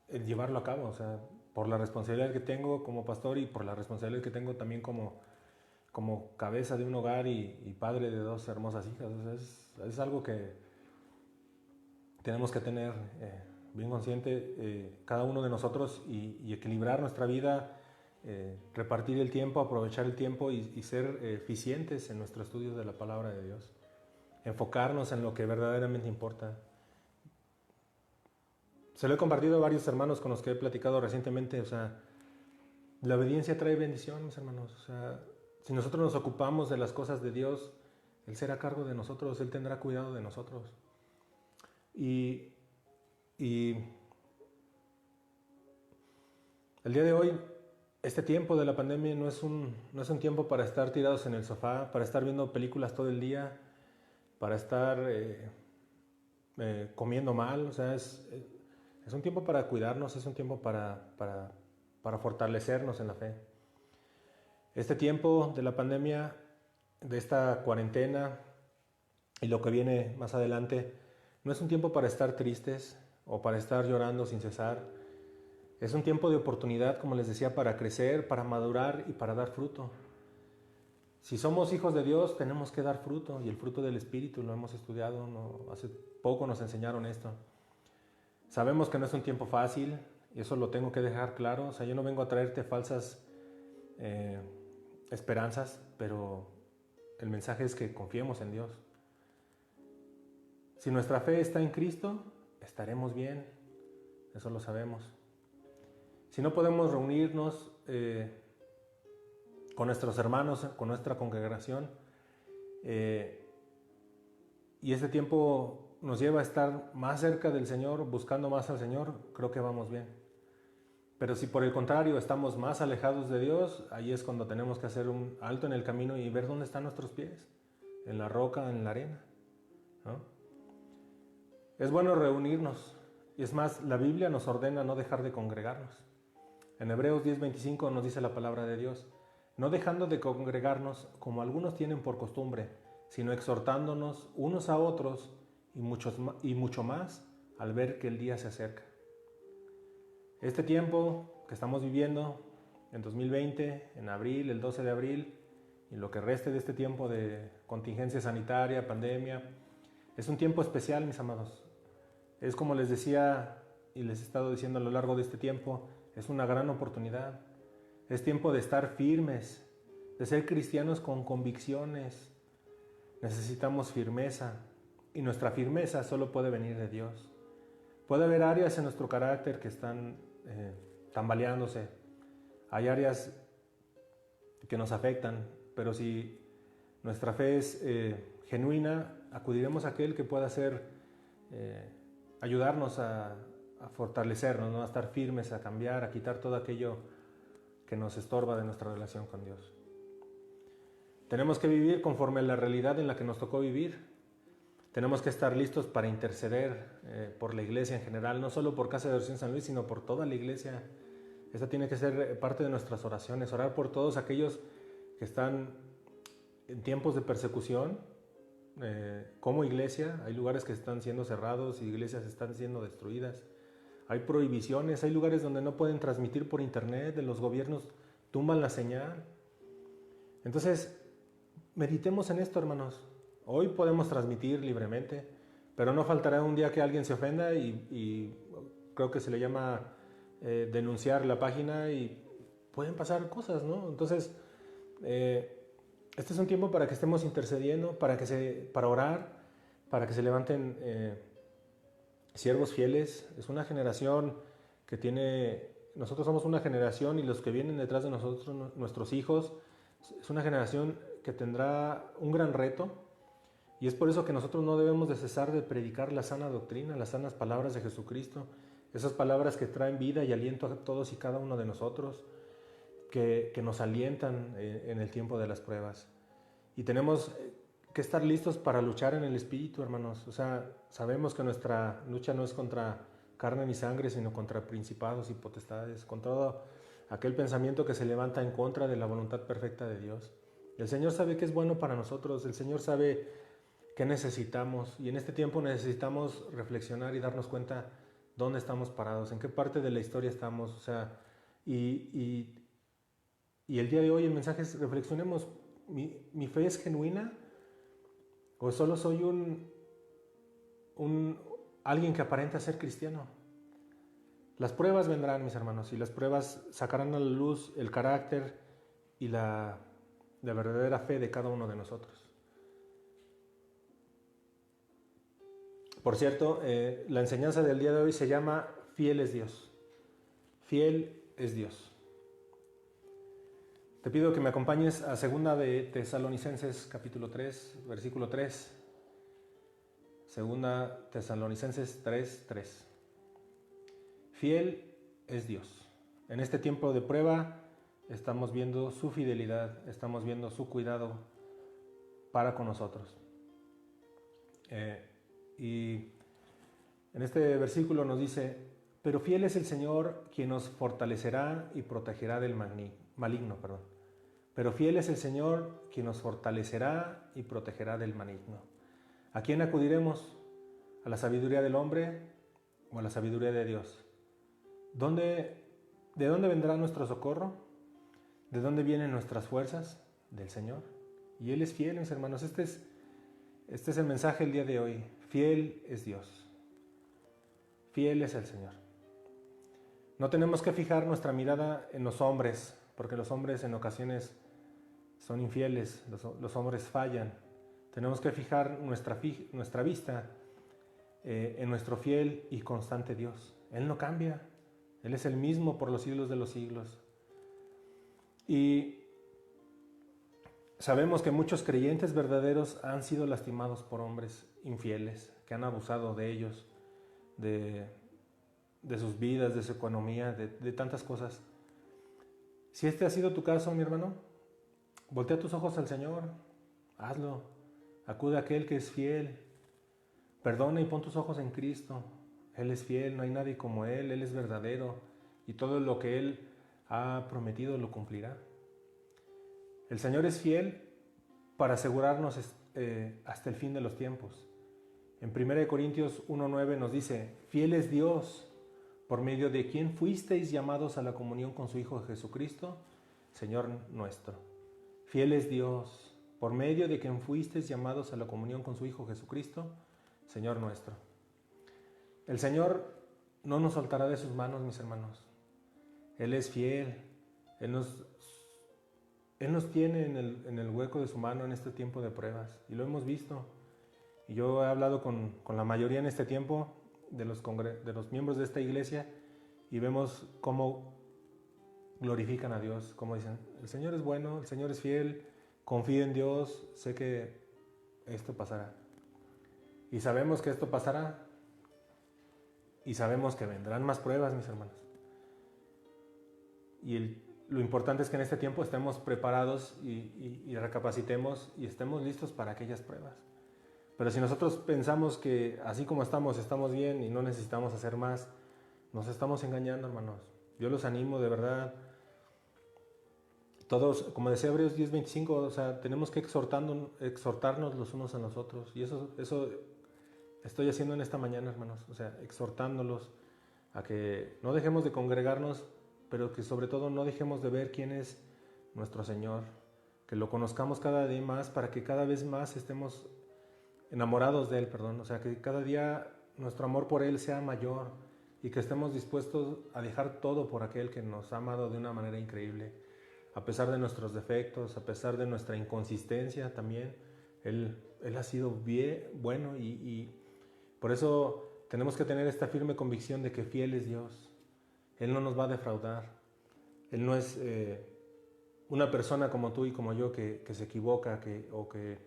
el llevarlo a cabo, o sea, por la responsabilidad que tengo como pastor y por la responsabilidad que tengo también como cabeza de un hogar y padre de dos hermosas hijas. O sea, es algo que tenemos que tener bien consciente cada uno de nosotros y equilibrar nuestra vida, repartir el tiempo, aprovechar el tiempo y ser eficientes en nuestro estudio de la palabra de Dios. Enfocarnos en lo que verdaderamente importa. Se lo he compartido a varios hermanos con los que he platicado recientemente. O sea, la obediencia trae bendición, mis hermanos. O sea, si nosotros nos ocupamos de las cosas de Dios, Él será a cargo de nosotros, Él tendrá cuidado de nosotros. Y el día de hoy, este tiempo de la pandemia no es un tiempo para estar tirados en el sofá, para estar viendo películas todo el día, para estar comiendo mal. O sea, es un tiempo para cuidarnos, es un tiempo para fortalecernos en la fe. Este tiempo de la pandemia, de esta cuarentena y lo que viene más adelante, no es un tiempo para estar tristes o para estar llorando sin cesar. Es un tiempo de oportunidad, como les decía, para crecer, para madurar y para dar fruto. Si somos hijos de Dios, tenemos que dar fruto, y el fruto del Espíritu lo hemos estudiado, hace poco nos enseñaron esto. Sabemos que no es un tiempo fácil, y eso lo tengo que dejar claro. O sea, yo no vengo a traerte falsas esperanzas, pero el mensaje es que confiemos en Dios. Si nuestra fe está en Cristo, estaremos bien, eso lo sabemos. Si no podemos reunirnos con nuestros hermanos, con nuestra congregación, y este tiempo nos lleva a estar más cerca del Señor, buscando más al Señor, creo que vamos bien. Pero si por el contrario estamos más alejados de Dios, ahí es cuando tenemos que hacer un alto en el camino y ver dónde están nuestros pies, en la roca, en la arena, ¿no? Es bueno reunirnos, y es más, la Biblia nos ordena no dejar de congregarnos. En Hebreos 10:25 nos dice la palabra de Dios: no dejando de congregarnos como algunos tienen por costumbre, sino exhortándonos unos a otros y mucho más al ver que el día se acerca. Este tiempo que estamos viviendo en 2020, en abril, el 12 de abril, y lo que reste de este tiempo de contingencia sanitaria, pandemia, es un tiempo especial, mis amados. Es como les decía y les he estado diciendo a lo largo de este tiempo, es una gran oportunidad. Es tiempo de estar firmes, de ser cristianos con convicciones. Necesitamos firmeza, y nuestra firmeza solo puede venir de Dios. Puede haber áreas en nuestro carácter que están tambaleándose. Hay áreas que nos afectan, pero si nuestra fe es genuina, acudiremos a aquel que pueda ayudarnos a fortalecernos, ¿no? A estar firmes, a cambiar, a quitar todo aquello que nos estorba de nuestra relación con Dios. Tenemos que vivir conforme a la realidad en la que nos tocó vivir. Tenemos que estar listos para interceder por la iglesia en general, no solo por Casa de Oración San Luis, sino por toda la iglesia. Esta tiene que ser parte de nuestras oraciones, orar por todos aquellos que están en tiempos de persecución, como iglesia, hay lugares que están siendo cerrados y iglesias están siendo destruidas. Hay prohibiciones, hay lugares donde no pueden transmitir por internet, de los gobiernos tumban la señal. Entonces, meditemos en esto, hermanos. Hoy podemos transmitir libremente, pero no faltará un día que alguien se ofenda y creo que se le llama denunciar la página y pueden pasar cosas, ¿no? Entonces, este es un tiempo para que estemos intercediendo, para orar, para que se levanten siervos fieles. Es una generación que nosotros somos una generación y los que vienen detrás de nosotros, nuestros hijos, es una generación que tendrá un gran reto, y es por eso que nosotros no debemos de cesar de predicar la sana doctrina, las sanas palabras de Jesucristo, esas palabras que traen vida y aliento a todos y cada uno de nosotros, que nos alientan en el tiempo de las pruebas. Y tenemos que estar listos para luchar en el Espíritu, hermanos. O sea, sabemos que nuestra lucha no es contra carne ni sangre, sino contra principados y potestades, contra todo aquel pensamiento que se levanta en contra de la voluntad perfecta de Dios. El Señor sabe que es bueno para nosotros, el Señor sabe qué necesitamos, y en este tiempo necesitamos reflexionar y darnos cuenta dónde estamos parados, en qué parte de la historia estamos. O sea, y el día de hoy el mensaje es: reflexionemos. ¿Mi fe es genuina o solo soy alguien que aparenta ser cristiano? Las pruebas vendrán, mis hermanos, y las pruebas sacarán a la luz el carácter y la verdadera fe de cada uno de nosotros. Por cierto, la enseñanza del día de hoy se llama Fiel es Dios. Fiel es Dios. Te pido que me acompañes a 2 de Tesalonicenses capítulo 3, versículo 3. 2 Tesalonicenses 3, 3. Fiel es Dios. En este tiempo de prueba estamos viendo su fidelidad, estamos viendo su cuidado para con nosotros. Y en este versículo nos dice: pero fiel es el Señor, quien nos fortalecerá y protegerá del maligno. Pero fiel es el Señor, quien nos fortalecerá y protegerá del maligno. ¿A quién acudiremos? ¿A la sabiduría del hombre o a la sabiduría de Dios? ¿De dónde vendrá nuestro socorro? ¿De dónde vienen nuestras fuerzas? Del Señor. Y Él es fiel, mis hermanos. Este es el mensaje el día de hoy. Fiel es Dios. Fiel es el Señor. No tenemos que fijar nuestra mirada en los hombres, porque los hombres en ocasiones son infieles, los hombres fallan. Tenemos que fijar nuestra vista en nuestro fiel y constante Dios. Él no cambia, Él es el mismo por los siglos de los siglos. Y sabemos que muchos creyentes verdaderos han sido lastimados por hombres infieles, que han abusado de ellos, de sus vidas, de su economía, de tantas cosas. Si este ha sido tu caso, mi hermano, voltea tus ojos al Señor, hazlo, acude a aquel que es fiel, perdona y pon tus ojos en Cristo. Él es fiel, no hay nadie como Él es verdadero, y todo lo que Él ha prometido lo cumplirá. El Señor es fiel para asegurarnos hasta el fin de los tiempos. En 1 Corintios 1:9 nos dice: fiel es Dios, por medio de quien fuisteis llamados a la comunión con su Hijo Jesucristo, Señor nuestro. Fiel es Dios, por medio de quien fuisteis llamados a la comunión con su Hijo Jesucristo, Señor nuestro. El Señor no nos soltará de sus manos, mis hermanos. Él es fiel. Él nos tiene en el hueco de su mano en este tiempo de pruebas, y lo hemos visto. Y yo he hablado con la mayoría en este tiempo de los miembros de esta iglesia, y vemos cómo glorifican a Dios, cómo dicen: el Señor es bueno, el Señor es fiel, confío en Dios, sé que esto pasará. Y sabemos que esto pasará, y sabemos que vendrán más pruebas, mis hermanos. Y lo importante es que en este tiempo estemos preparados y recapacitemos y estemos listos para aquellas pruebas. Pero si nosotros pensamos que así como estamos bien y no necesitamos hacer más, nos estamos engañando, hermanos. Yo los animo de verdad Todos, como decía Hebreos 10:25, o sea, tenemos que exhortarnos los unos a los otros. Y eso estoy haciendo en esta mañana, hermanos. O sea, exhortándolos a que no dejemos de congregarnos, pero que sobre todo no dejemos de ver quién es nuestro Señor. Que lo conozcamos cada día más para que cada vez más estemos enamorados de Él, perdón. O sea, que cada día nuestro amor por Él sea mayor y que estemos dispuestos a dejar todo por aquel que nos ha amado de una manera increíble. A pesar de nuestros defectos, a pesar de nuestra inconsistencia también, Él ha sido bien bueno y por eso tenemos que tener esta firme convicción de que fiel es Dios. Él no nos va a defraudar. Él no es una persona como tú y como yo que se equivoca o que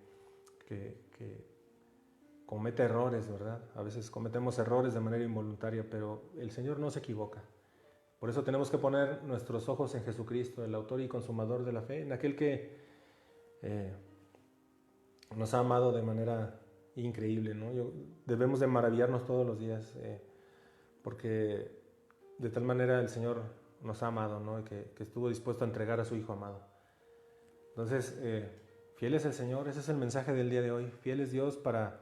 comete errores, ¿verdad? A veces cometemos errores de manera involuntaria, pero el Señor no se equivoca. Por eso tenemos que poner nuestros ojos en Jesucristo, el autor y consumador de la fe, en aquel que nos ha amado de manera increíble, ¿no? Debemos de maravillarnos todos los días, porque de tal manera el Señor nos ha amado, ¿no? Que estuvo dispuesto a entregar a su Hijo amado. Entonces, fiel es el Señor, ese es el mensaje del día de hoy. Fiel es Dios para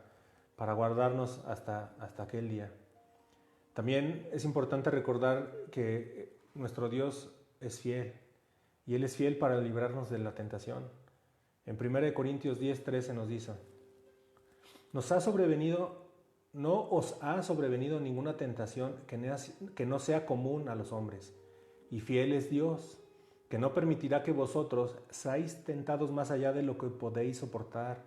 guardarnos hasta aquel día. También es importante recordar que nuestro Dios es fiel y Él es fiel para librarnos de la tentación. En 1 Corintios 10:13 nos dice: no os ha sobrevenido ninguna tentación que no sea común a los hombres, y fiel es Dios, que no permitirá que vosotros seáis tentados más allá de lo que podéis soportar,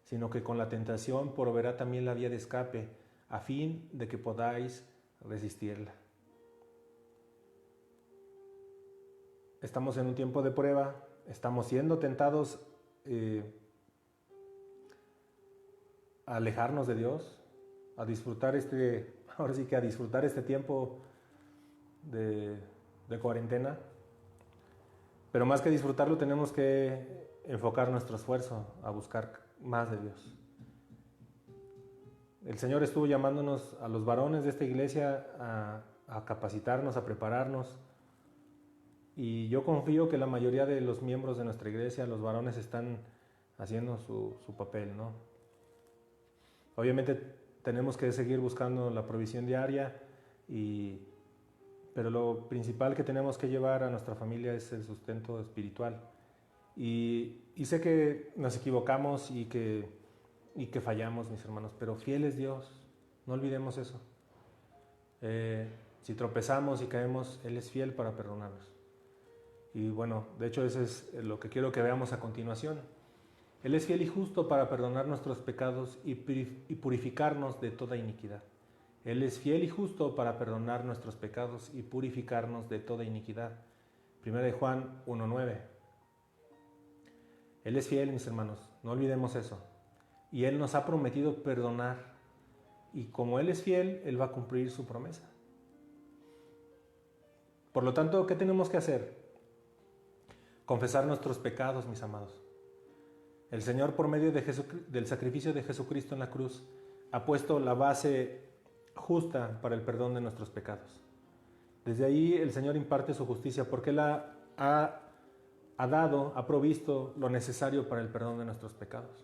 sino que con la tentación proveerá también la vía de escape, a fin de que podáis resistirla. Estamos en un tiempo de prueba, estamos siendo tentados a alejarnos de Dios, a disfrutar este tiempo de cuarentena, pero más que disfrutarlo tenemos que enfocar nuestro esfuerzo a buscar más de Dios. El Señor estuvo llamándonos a los varones de esta iglesia a capacitarnos, a prepararnos, y yo confío que la mayoría de los miembros de nuestra iglesia, los varones, están haciendo su papel, ¿no? Obviamente tenemos que seguir buscando la provisión diaria, pero lo principal que tenemos que llevar a nuestra familia es el sustento espiritual. Y sé que nos equivocamos y que fallamos, mis hermanos, pero fiel es Dios, no olvidemos eso. Si tropezamos y caemos, Él es fiel para perdonarnos. Y bueno, de hecho eso es lo que quiero que veamos a continuación. Él es fiel y justo para perdonar nuestros pecados y purificarnos de toda iniquidad. Él es fiel y justo para perdonar nuestros pecados y purificarnos de toda iniquidad. 1 Juan 1:9. Él es fiel, mis hermanos, no olvidemos eso. Y Él nos ha prometido perdonar. Y como Él es fiel, Él va a cumplir su promesa. Por lo tanto, ¿qué tenemos que hacer? Confesar nuestros pecados, mis amados. El Señor, por medio del sacrificio de Jesucristo en la cruz, ha puesto la base justa para el perdón de nuestros pecados. Desde ahí el Señor imparte su justicia porque Él ha provisto lo necesario para el perdón de nuestros pecados.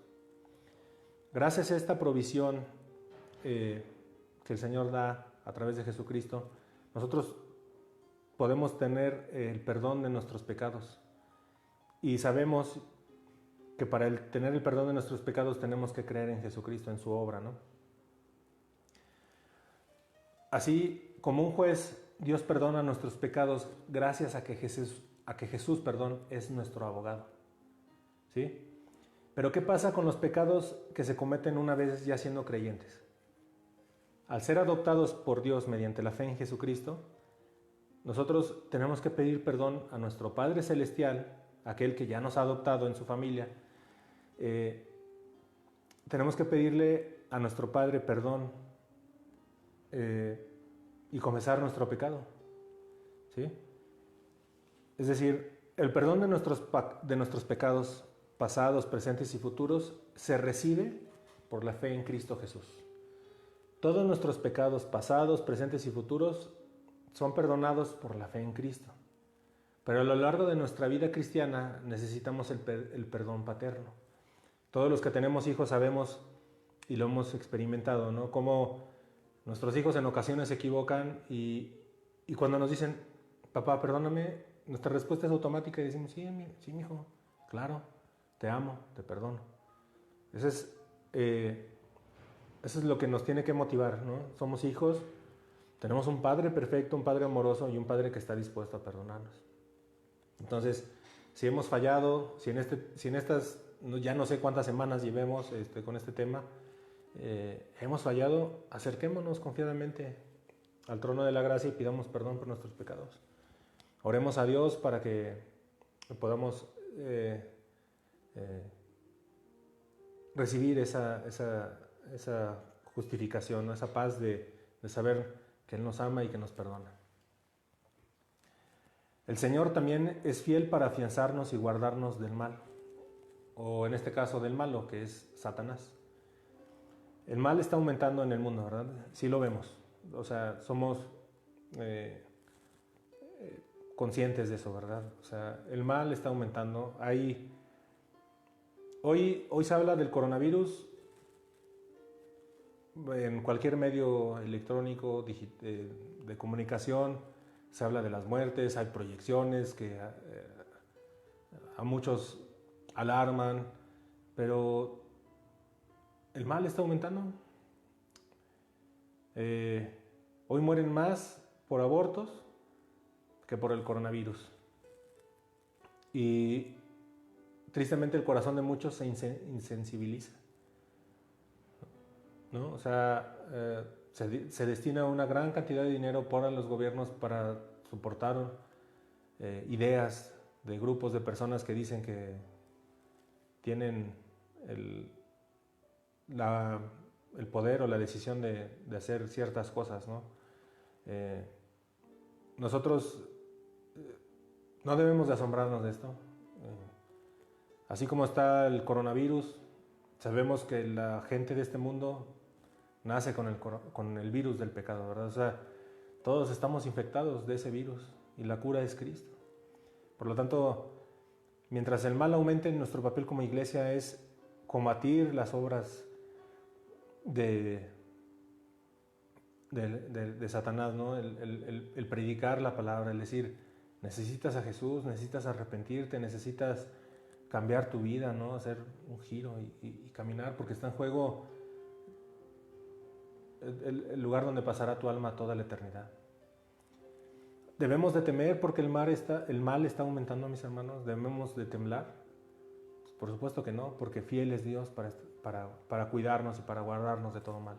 Gracias a esta provisión que el Señor da a través de Jesucristo, nosotros podemos tener el perdón de nuestros pecados. Y sabemos que para tener el perdón de nuestros pecados tenemos que creer en Jesucristo, en su obra, ¿no? Así como un juez, Dios perdona nuestros pecados gracias a que Jesús, es nuestro abogado. ¿Sí? Pero ¿qué pasa con los pecados que se cometen una vez ya siendo creyentes? Al ser adoptados por Dios mediante la fe en Jesucristo, nosotros tenemos que pedir perdón a nuestro Padre Celestial, aquel que ya nos ha adoptado en su familia. Tenemos que pedirle a nuestro Padre perdón y confesar nuestro pecado, ¿sí? Es decir, el perdón de nuestros pecados pasados, presentes y futuros se recibe por la fe en Cristo Jesús. Todos nuestros pecados pasados, presentes y futuros son perdonados por la fe en Cristo. Pero a lo largo de nuestra vida cristiana necesitamos el perdón paterno. Todos los que tenemos hijos sabemos y lo hemos experimentado, ¿no? Cómo nuestros hijos en ocasiones se equivocan y cuando nos dicen, papá, perdóname, nuestra respuesta es automática y decimos, sí, mi hijo, claro, te amo, te perdono. Eso es lo que nos tiene que motivar, ¿no? Somos hijos, tenemos un padre perfecto, un padre amoroso y un padre que está dispuesto a perdonarnos. Entonces, si hemos fallado, si en estas, ya no sé cuántas semanas llevemos con este tema, hemos fallado, acerquémonos confiadamente al trono de la gracia y pidamos perdón por nuestros pecados. Oremos a Dios para que podamos recibir esa justificación, ¿no? Esa paz de saber que Él nos ama y que nos perdona. El Señor también es fiel para afianzarnos y guardarnos del mal, o en este caso del malo, que es Satanás. El mal está aumentando en el mundo, ¿verdad? Sí lo vemos. O sea, somos conscientes de eso, ¿verdad? O sea, el mal está aumentando. Hoy se habla del coronavirus en cualquier medio electrónico, de comunicación. Se habla de las muertes, hay proyecciones que a muchos alarman, pero el mal está aumentando. Hoy mueren más por abortos que por el coronavirus. Y tristemente el corazón de muchos se insensibiliza, ¿no? O sea, se destina una gran cantidad de dinero por los gobiernos para soportar ideas de grupos de personas que dicen que tienen el poder o la decisión de hacer ciertas cosas, ¿no? Nosotros no debemos de asombrarnos de esto. Así como está el coronavirus, sabemos que la gente de este mundo nace con el virus del pecado, ¿verdad? O sea, todos estamos infectados de ese virus y la cura es Cristo. Por lo tanto, mientras el mal aumente, nuestro papel como iglesia es combatir las obras de Satanás, ¿no? El predicar la palabra, el decir, necesitas a Jesús, necesitas arrepentirte, necesitas cambiar tu vida, ¿no? Hacer un giro y caminar, porque está en juego el lugar donde pasará tu alma toda la eternidad. ¿Debemos de temer porque el mal está aumentando, mis hermanos? ¿Debemos de temblar? Pues por supuesto que no, porque fiel es Dios para cuidarnos y para guardarnos de todo mal.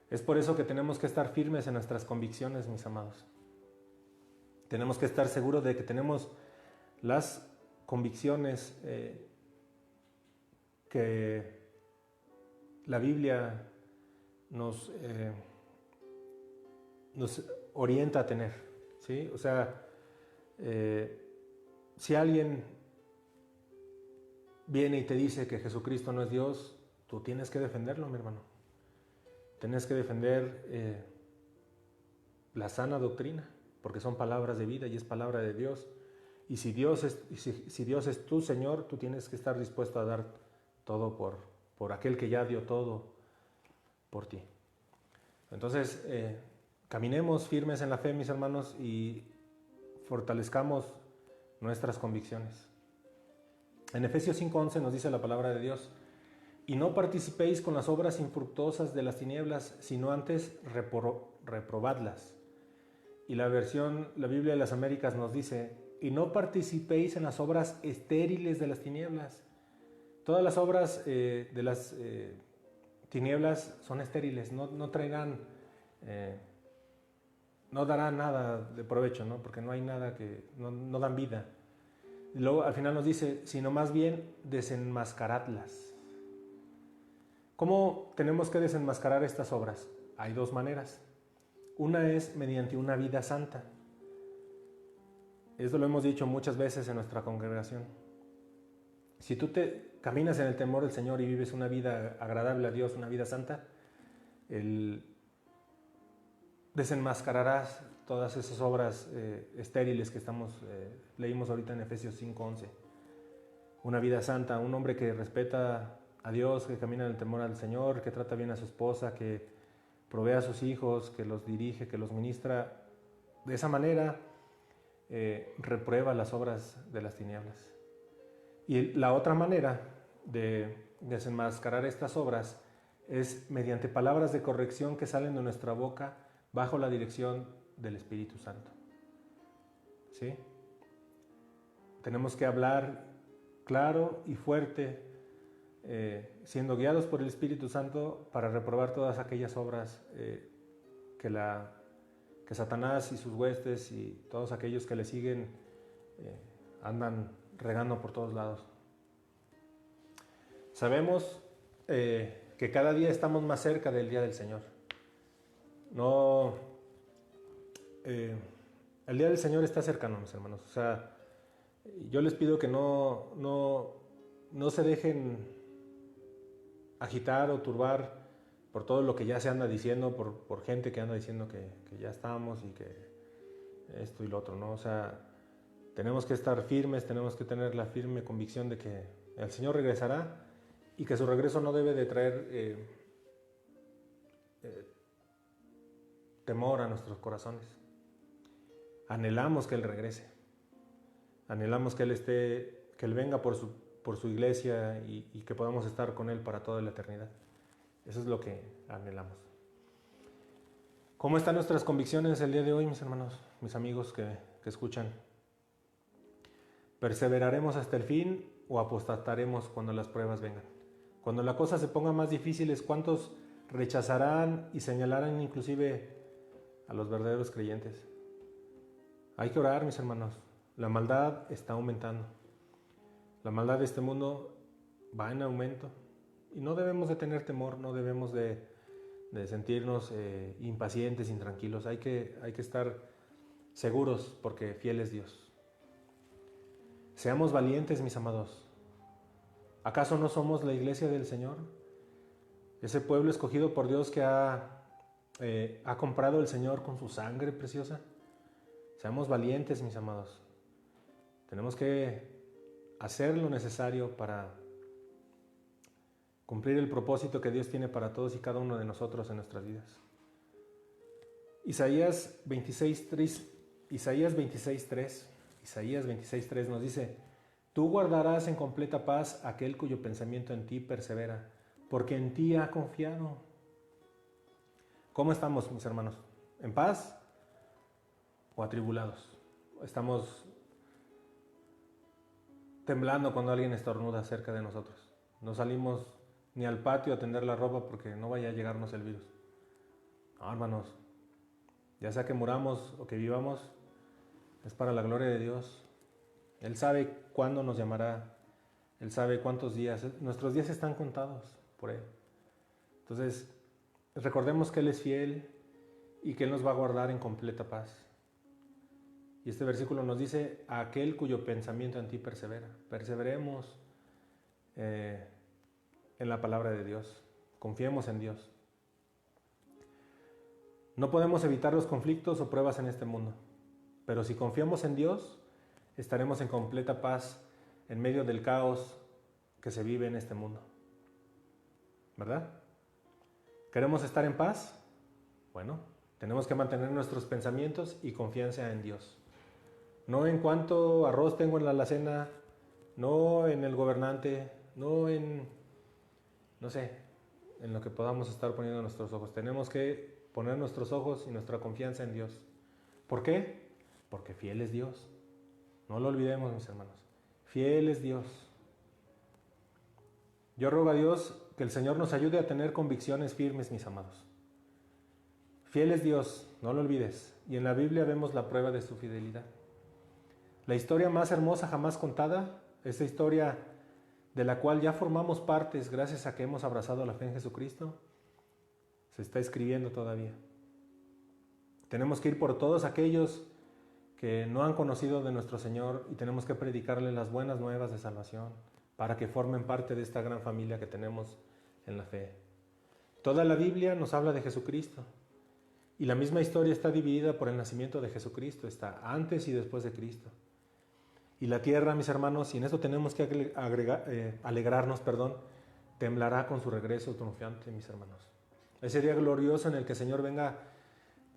Es por eso que tenemos que estar firmes en nuestras convicciones, mis amados. Tenemos que estar seguros de que tenemos las convicciones que la Biblia nos orienta a tener, ¿sí? O sea, si alguien viene y te dice que Jesucristo no es Dios, tú tienes que defenderlo, mi hermano. Tienes que defender la sana doctrina, porque son palabras de vida y es palabra de Dios. Y si Dios es tu Señor, tú tienes que estar dispuesto a dar todo por aquel que ya dio todo por ti. Entonces, caminemos firmes en la fe, mis hermanos, y fortalezcamos nuestras convicciones. En Efesios 5:11 nos dice la palabra de Dios: y no participéis con las obras infructuosas de las tinieblas, sino antes reprobadlas. Y la Biblia de las Américas nos dice: y no participéis en las obras estériles de las tinieblas. Todas las obras de las tinieblas son estériles, no traerán, no darán nada de provecho, ¿no? Porque no hay nada que, no dan vida. Y luego al final nos dice, sino más bien desenmascaradlas. ¿Cómo tenemos que desenmascarar estas obras? Hay dos maneras. Una es mediante una vida santa. Esto lo hemos dicho muchas veces en nuestra congregación. Si tú te caminas en el temor del Señor y vives una vida agradable a Dios, una vida santa, desenmascararás todas esas obras estériles que leímos ahorita en Efesios 5:11. Una vida santa, un hombre que respeta a Dios, que camina en el temor al Señor, que trata bien a su esposa, que provee a sus hijos, que los dirige, que los ministra. De esa manera reprueba las obras de las tinieblas. Y la otra manera de desenmascarar estas obras es mediante palabras de corrección que salen de nuestra boca bajo la dirección del Espíritu Santo. ¿Sí? Tenemos que hablar claro y fuerte, siendo guiados por el Espíritu Santo para reprobar todas aquellas obras que Satanás y sus huestes y todos aquellos que le siguen andan regando por todos lados. Sabemos que cada día estamos más cerca del día del Señor. El día del Señor está cercano, mis hermanos. O sea, yo les pido que no se dejen agitar o turbar por todo lo que ya se anda diciendo, por gente que anda diciendo que ya estamos y que esto y lo otro, ¿no? O sea, tenemos que estar firmes, tenemos que tener la firme convicción de que el Señor regresará y que su regreso no debe de traer temor a nuestros corazones. Anhelamos que Él regrese, anhelamos que Él venga por su iglesia y que podamos estar con Él para toda la eternidad. Eso es lo que anhelamos. ¿Cómo están nuestras convicciones el día de hoy, mis hermanos, mis amigos que escuchan? ¿Perseveraremos hasta el fin o apostataremos cuando las pruebas vengan? Cuando la cosa se ponga más difícil, ¿cuántos rechazarán y señalarán inclusive a los verdaderos creyentes? Hay que orar, mis hermanos. La maldad está aumentando. La maldad de este mundo va en aumento. Y no debemos de tener temor, no debemos de sentirnos impacientes, intranquilos. Hay que estar seguros porque fiel es Dios. Seamos valientes, mis amados. ¿Acaso no somos la iglesia del Señor? Ese pueblo escogido por Dios que ha comprado el Señor con su sangre preciosa. Seamos valientes, mis amados. Tenemos que hacer lo necesario para cumplir el propósito que Dios tiene para todos y cada uno de nosotros en nuestras vidas. Isaías 26:3 nos dice: Tú guardarás en completa paz aquel cuyo pensamiento en ti persevera, porque en ti ha confiado. ¿Cómo estamos, mis hermanos? ¿En paz o atribulados? ¿Estamos temblando cuando alguien estornuda cerca de nosotros? No salimos ni al patio a tender la ropa porque no vaya a llegarnos el virus. No, hermanos, ya sea que muramos o que vivamos, es para la gloria de Dios. Él sabe cuándo nos llamará, Él sabe cuántos días. Nuestros días están contados por Él. Entonces, recordemos que Él es fiel y que Él nos va a guardar en completa paz. Y este versículo nos dice: a aquel cuyo pensamiento en ti persevera. Perseveremos en la palabra de Dios. Confiemos en Dios. No podemos evitar los conflictos o pruebas en este mundo, pero si confiamos en Dios, estaremos en completa paz en medio del caos que se vive en este mundo. ¿Verdad? ¿Queremos estar en paz? Bueno, tenemos que mantener nuestros pensamientos y confianza en Dios. No en cuánto arroz tengo en la alacena, no en el gobernante, no en, en lo que podamos estar poniendo nuestros ojos. Tenemos que poner nuestros ojos y nuestra confianza en Dios. ¿Por qué? Porque fiel es Dios. No lo olvidemos, mis hermanos. Fiel es Dios. Yo ruego a Dios que el Señor nos ayude a tener convicciones firmes, mis amados. Fiel es Dios, no lo olvides. Y en la Biblia vemos la prueba de su fidelidad. La historia más hermosa jamás contada, esta historia de la cual ya formamos partes gracias a que hemos abrazado la fe en Jesucristo, se está escribiendo todavía. Tenemos que ir por todos aquellos que no han conocido de nuestro Señor y tenemos que predicarles las buenas nuevas de salvación para que formen parte de esta gran familia que tenemos en la fe. Toda la Biblia nos habla de Jesucristo Y la misma historia está dividida por el nacimiento de Jesucristo, está antes y después de Cristo. Y la tierra, mis hermanos, y en esto tenemos que alegrarnos, temblará con su regreso triunfante, mis hermanos. Ese día glorioso en el que el Señor venga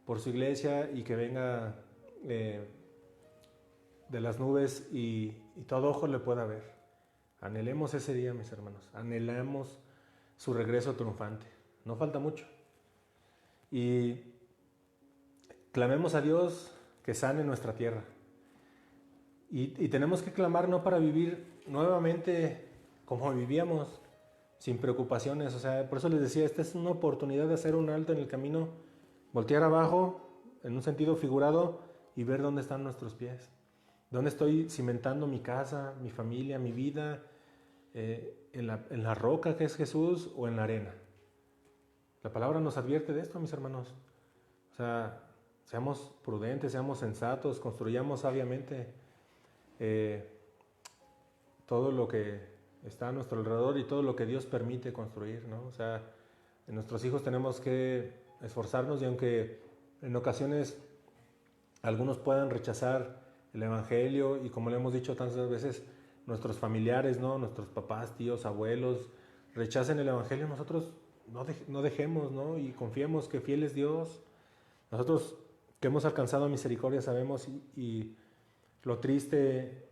por su iglesia y que venga de las nubes y todo ojo le pueda ver. Anhelemos ese día, mis hermanos. Anhelamos su regreso triunfante. No falta mucho. Y clamemos a Dios que sane nuestra tierra. Y tenemos que clamar no para vivir nuevamente como vivíamos, sin preocupaciones. O sea, por eso les decía, esta es una oportunidad de hacer un alto en el camino, voltear abajo, en un sentido figurado, y ver dónde están nuestros pies. ¿Dónde estoy cimentando mi casa, mi familia, mi vida? ¿En la roca que es Jesús o en la arena? La palabra nos advierte de esto, mis hermanos. O sea, seamos prudentes, seamos sensatos, construyamos sabiamente todo lo que está a nuestro alrededor y todo lo que Dios permite construir, ¿no? O sea, en nuestros hijos tenemos que esforzarnos, y aunque en ocasiones algunos puedan rechazar el Evangelio, y como le hemos dicho tantas veces, nuestros familiares, ¿no? Nuestros papás, tíos, abuelos rechacen el Evangelio, nosotros no dejemos, ¿no? Y confiemos que fiel es Dios. Nosotros que hemos alcanzado misericordia sabemos y lo triste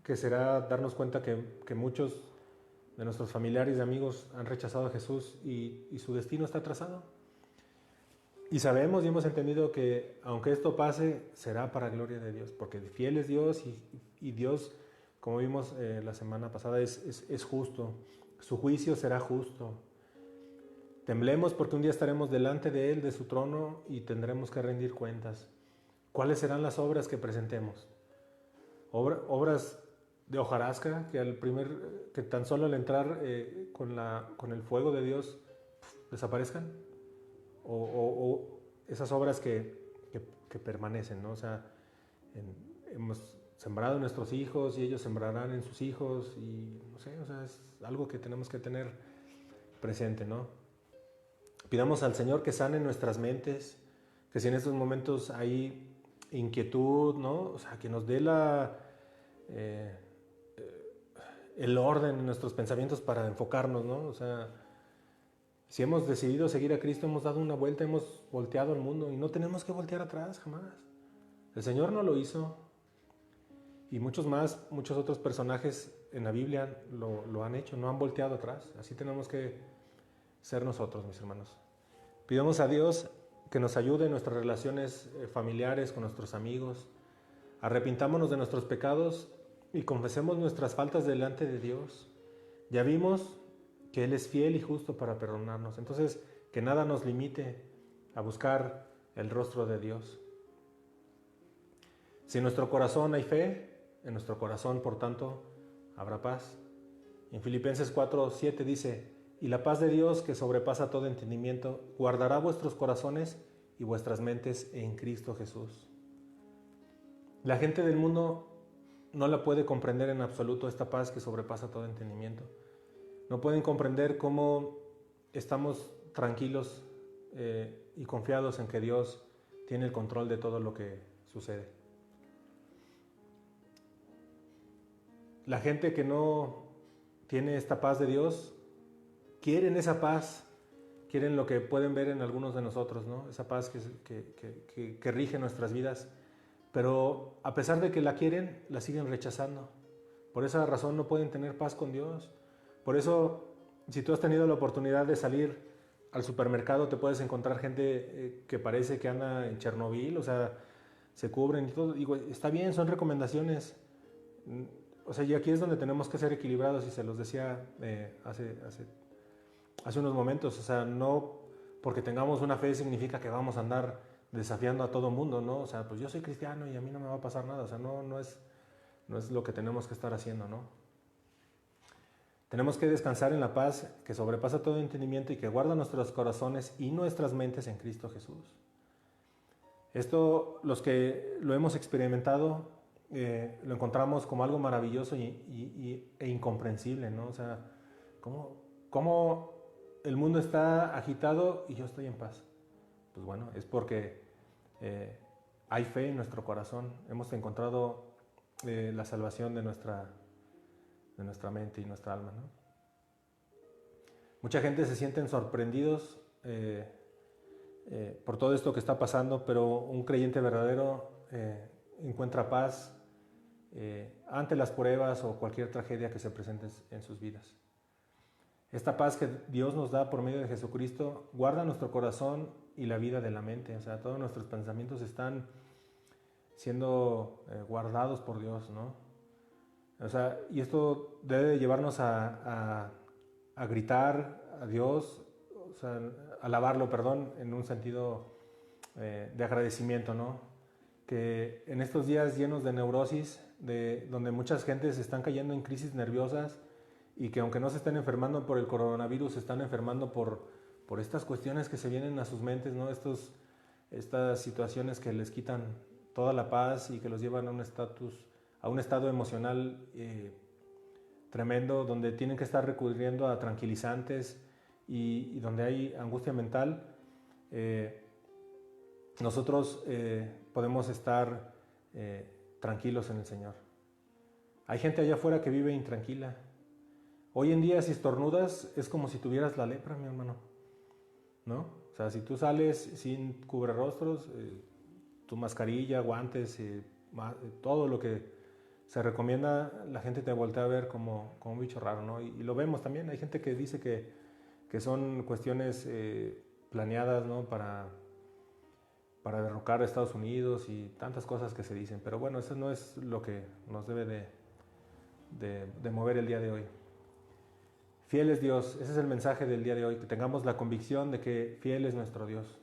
que será darnos cuenta que muchos de nuestros familiares y amigos han rechazado a Jesús y su destino está trazado. Y sabemos y hemos entendido que aunque esto pase, será para gloria de Dios, porque fiel es Dios y Dios, como vimos la semana pasada, es justo. Su juicio será justo. Temblemos porque un día estaremos delante de Él, de su trono, y tendremos que rendir cuentas. ¿Cuáles serán las obras que presentemos? Obras de hojarasca que tan solo al entrar con el fuego de Dios desaparezcan, o esas obras que permanecen, ¿no? O sea, hemos sembrado en nuestros hijos y ellos sembrarán en sus hijos, y no sé, o sea, es algo que tenemos que tener presente, ¿no? Pidamos al Señor que sane nuestras mentes, que si en estos momentos hay inquietud, ¿no? O sea, que nos dé el orden en nuestros pensamientos para enfocarnos, ¿no? O sea, si hemos decidido seguir a Cristo, hemos dado una vuelta, hemos volteado al mundo, y no tenemos que voltear atrás jamás. El Señor no lo hizo, y muchos otros personajes en la Biblia lo han hecho, no han volteado atrás. Así tenemos que ser nosotros, mis hermanos. Pidamos a Dios que nos ayude en nuestras relaciones familiares, con nuestros amigos. Arrepintámonos de nuestros pecados y confesemos nuestras faltas delante de Dios. Ya vimos que Él es fiel y justo para perdonarnos. Entonces, que nada nos limite a buscar el rostro de Dios. Si en nuestro corazón hay fe, en nuestro corazón, por tanto, habrá paz. En Filipenses 4:7 dice: y la paz de Dios, que sobrepasa todo entendimiento, guardará vuestros corazones y vuestras mentes en Cristo Jesús. La gente del mundo no la puede comprender en absoluto, esta paz que sobrepasa todo entendimiento. No pueden comprender cómo estamos tranquilos y confiados en que Dios tiene el control de todo lo que sucede. La gente que no tiene esta paz de Dios, quieren esa paz, quieren lo que pueden ver en algunos de nosotros, ¿no? Esa paz que rige nuestras vidas, pero a pesar de que la quieren, la siguen rechazando. Por esa razón no pueden tener paz con Dios. Por eso, si tú has tenido la oportunidad de salir al supermercado, te puedes encontrar gente que parece que anda en Chernobyl, o sea, se cubren y todo. Digo, está bien, son recomendaciones. O sea, y aquí es donde tenemos que ser equilibrados, y se los decía hace unos momentos. O sea, no porque tengamos una fe significa que vamos a andar desafiando a todo mundo, ¿no? O sea, pues yo soy cristiano y a mí no me va a pasar nada. O sea, no es lo que tenemos que estar haciendo, ¿no? Tenemos que descansar en la paz que sobrepasa todo entendimiento y que guarda nuestros corazones y nuestras mentes en Cristo Jesús. Esto, los que lo hemos experimentado, lo encontramos como algo maravilloso e incomprensible, ¿no? O sea, ¿cómo el mundo está agitado y yo estoy en paz? pues bueno, es porque hay fe en nuestro corazón. Hemos encontrado la salvación de nuestra mente y nuestra alma, ¿no? Mucha gente se sienten sorprendidos por todo esto que está pasando, pero un creyente verdadero encuentra paz ante las pruebas o cualquier tragedia que se presente en sus vidas. Esta paz que Dios nos da por medio de Jesucristo guarda nuestro corazón y la vida de la mente. O sea, todos nuestros pensamientos están siendo guardados por Dios, ¿no? O sea, y esto debe llevarnos a gritar a Dios, o sea, alabarlo, perdón, en un sentido de agradecimiento, ¿no? Que en estos días llenos de neurosis, donde muchas gentes están cayendo en crisis nerviosas y que aunque no se estén enfermando por el coronavirus, se están enfermando por estas cuestiones que se vienen a sus mentes, ¿no? Estas situaciones que les quitan toda la paz y que los llevan a un estado emocional tremendo, donde tienen que estar recurriendo a tranquilizantes y donde hay angustia mental. Nosotros podemos estar tranquilos en el Señor. Hay gente allá afuera que vive intranquila. Hoy en día, si estornudas, es como si tuvieras la lepra, mi hermano, ¿no? O sea, si tú sales sin cubrirrostros, tu mascarilla, guantes, todo lo que se recomienda, la gente te voltea a ver como un bicho raro, ¿no? Y lo vemos también. Hay gente que dice que son cuestiones planeadas, ¿no? Para derrocar a Estados Unidos y tantas cosas que se dicen. Pero bueno, eso no es lo que nos debe de mover el día de hoy. Fiel es Dios, ese es el mensaje del día de hoy, que tengamos la convicción de que fiel es nuestro Dios.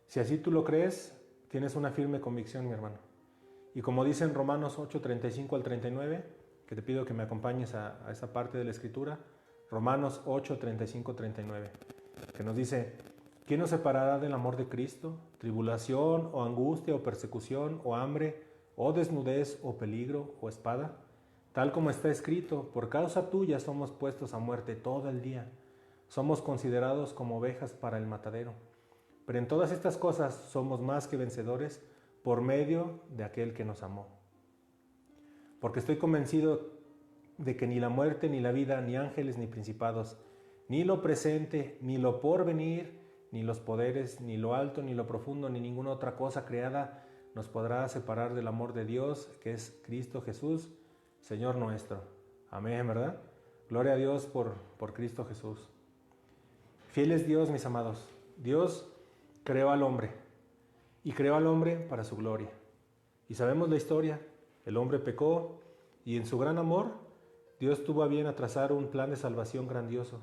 Si así tú lo crees, tienes una firme convicción, mi hermano. Y como dice en Romanos 8, 35 al 39, que te pido que me acompañes a esa parte de la Escritura, Romanos 8, 35, 39, que nos dice: ¿quién nos separará del amor de Cristo? ¿Tribulación, o angustia, o persecución, o hambre, o desnudez, o peligro, o espada? Tal como está escrito, por causa tuya somos puestos a muerte todo el día. Somos considerados como ovejas para el matadero. Pero en todas estas cosas somos más que vencedores por medio de aquel que nos amó. Porque estoy convencido de que ni la muerte, ni la vida, ni ángeles, ni principados, ni lo presente, ni lo porvenir, ni los poderes, ni lo alto, ni lo profundo, ni ninguna otra cosa creada nos podrá separar del amor de Dios, que es Cristo Jesús, Señor nuestro. Amén, ¿verdad? Gloria a Dios por Cristo Jesús. Fiel es Dios, mis amados. Dios creó al hombre y creó al hombre para su gloria. Y sabemos la historia. El hombre pecó y en su gran amor Dios tuvo a bien a trazar un plan de salvación grandioso.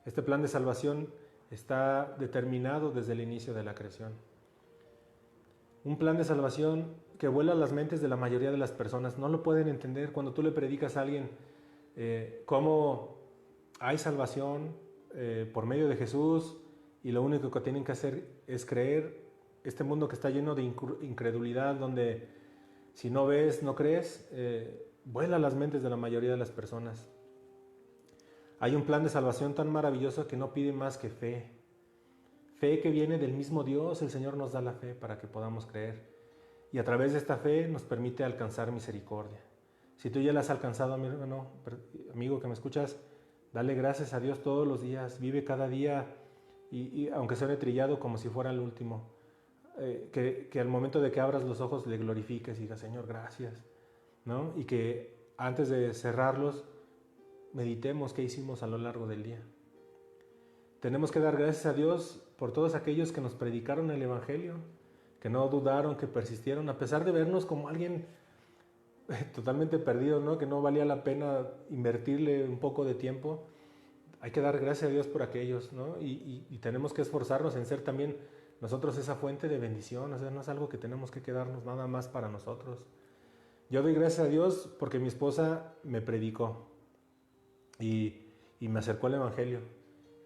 Este plan de salvación está determinado desde el inicio de la creación. Un plan de salvación que vuela las mentes de la mayoría de las personas. No lo pueden entender cuando tú le predicas a alguien cómo hay salvación por medio de Jesús y lo único que tienen que hacer es creer. Este mundo que está lleno de incredulidad, donde si no ves, no crees, vuela las mentes de la mayoría de las personas. Hay un plan de salvación tan maravilloso que no pide más que fe. Fe que viene del mismo Dios. El Señor nos da la fe para que podamos creer. Y a través de esta fe nos permite alcanzar misericordia. Si tú ya la has alcanzado, mi hermano, amigo que me escuchas, dale gracias a Dios todos los días. Vive cada día, y aunque sea trillado, como si fuera el último. Que al momento de que abras los ojos le glorifiques y digas: Señor, gracias, ¿no? Y que antes de cerrarlos meditemos qué hicimos a lo largo del día. Tenemos que dar gracias a Dios por todos aquellos que nos predicaron el Evangelio, que no dudaron, que persistieron, a pesar de vernos como alguien totalmente perdido, ¿no? Que no valía la pena invertirle un poco de tiempo. Hay que dar gracias a Dios por aquellos, ¿no? Y tenemos que esforzarnos en ser también nosotros esa fuente de bendición. O sea, no es algo que tenemos que quedarnos nada más para nosotros. Yo doy gracias a Dios porque mi esposa me predicó y me acercó al Evangelio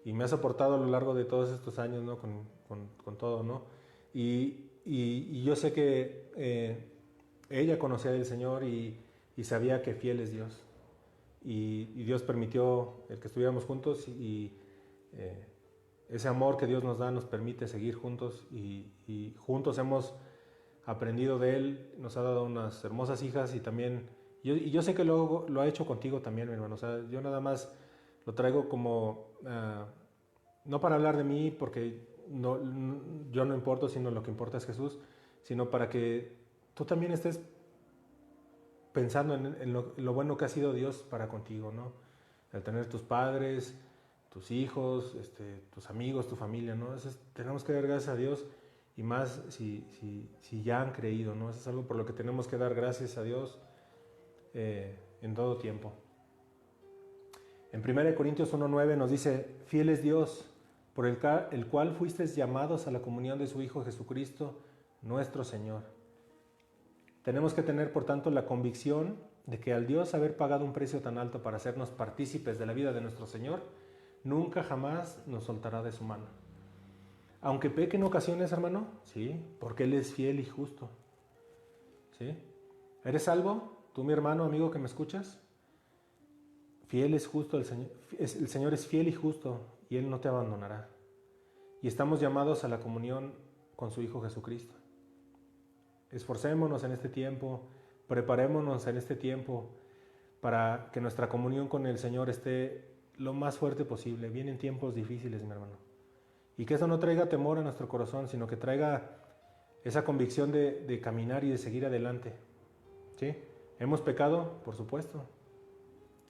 y me ha soportado a lo largo de todos estos años, ¿no? Con todo, ¿no? Y yo sé que ella conocía del Señor y sabía que fiel es Dios. Y Dios permitió el que estuviéramos juntos y ese amor que Dios nos da nos permite seguir juntos y juntos hemos aprendido de Él, nos ha dado unas hermosas hijas y también, yo sé que lo ha hecho contigo también, mi hermano. O sea, yo nada más lo traigo como, no para hablar de mí, porque yo no importo, sino lo que importa es Jesús, sino para que tú también estés pensando en lo bueno que ha sido Dios para contigo, ¿no? El tener tus padres, tus hijos, tus amigos, tu familia, ¿no? Tenemos que dar gracias a Dios, y más si ya han creído, ¿no? Eso es algo por lo que tenemos que dar gracias a Dios en todo tiempo. En 1 Corintios 1:9 nos dice: fiel es Dios, por el cual fuisteis llamados a la comunión de su Hijo Jesucristo, nuestro Señor. Tenemos que tener, por tanto, la convicción de que al Dios haber pagado un precio tan alto para hacernos partícipes de la vida de nuestro Señor, nunca jamás nos soltará de su mano. Aunque peque en ocasiones, hermano, sí, porque Él es fiel y justo. ¿Sí? ¿Eres salvo? Tú, mi hermano, amigo que me escuchas. Fiel es justo el Señor. El Señor es fiel y justo, y Él no te abandonará. Y estamos llamados a la comunión con su Hijo Jesucristo. Esforcémonos en este tiempo, preparémonos en este tiempo para que nuestra comunión con el Señor esté lo más fuerte posible. Vienen tiempos difíciles, mi hermano. Y que eso no traiga temor a nuestro corazón, sino que traiga esa convicción de caminar y de seguir adelante. ¿Sí? ¿Hemos pecado? Por supuesto.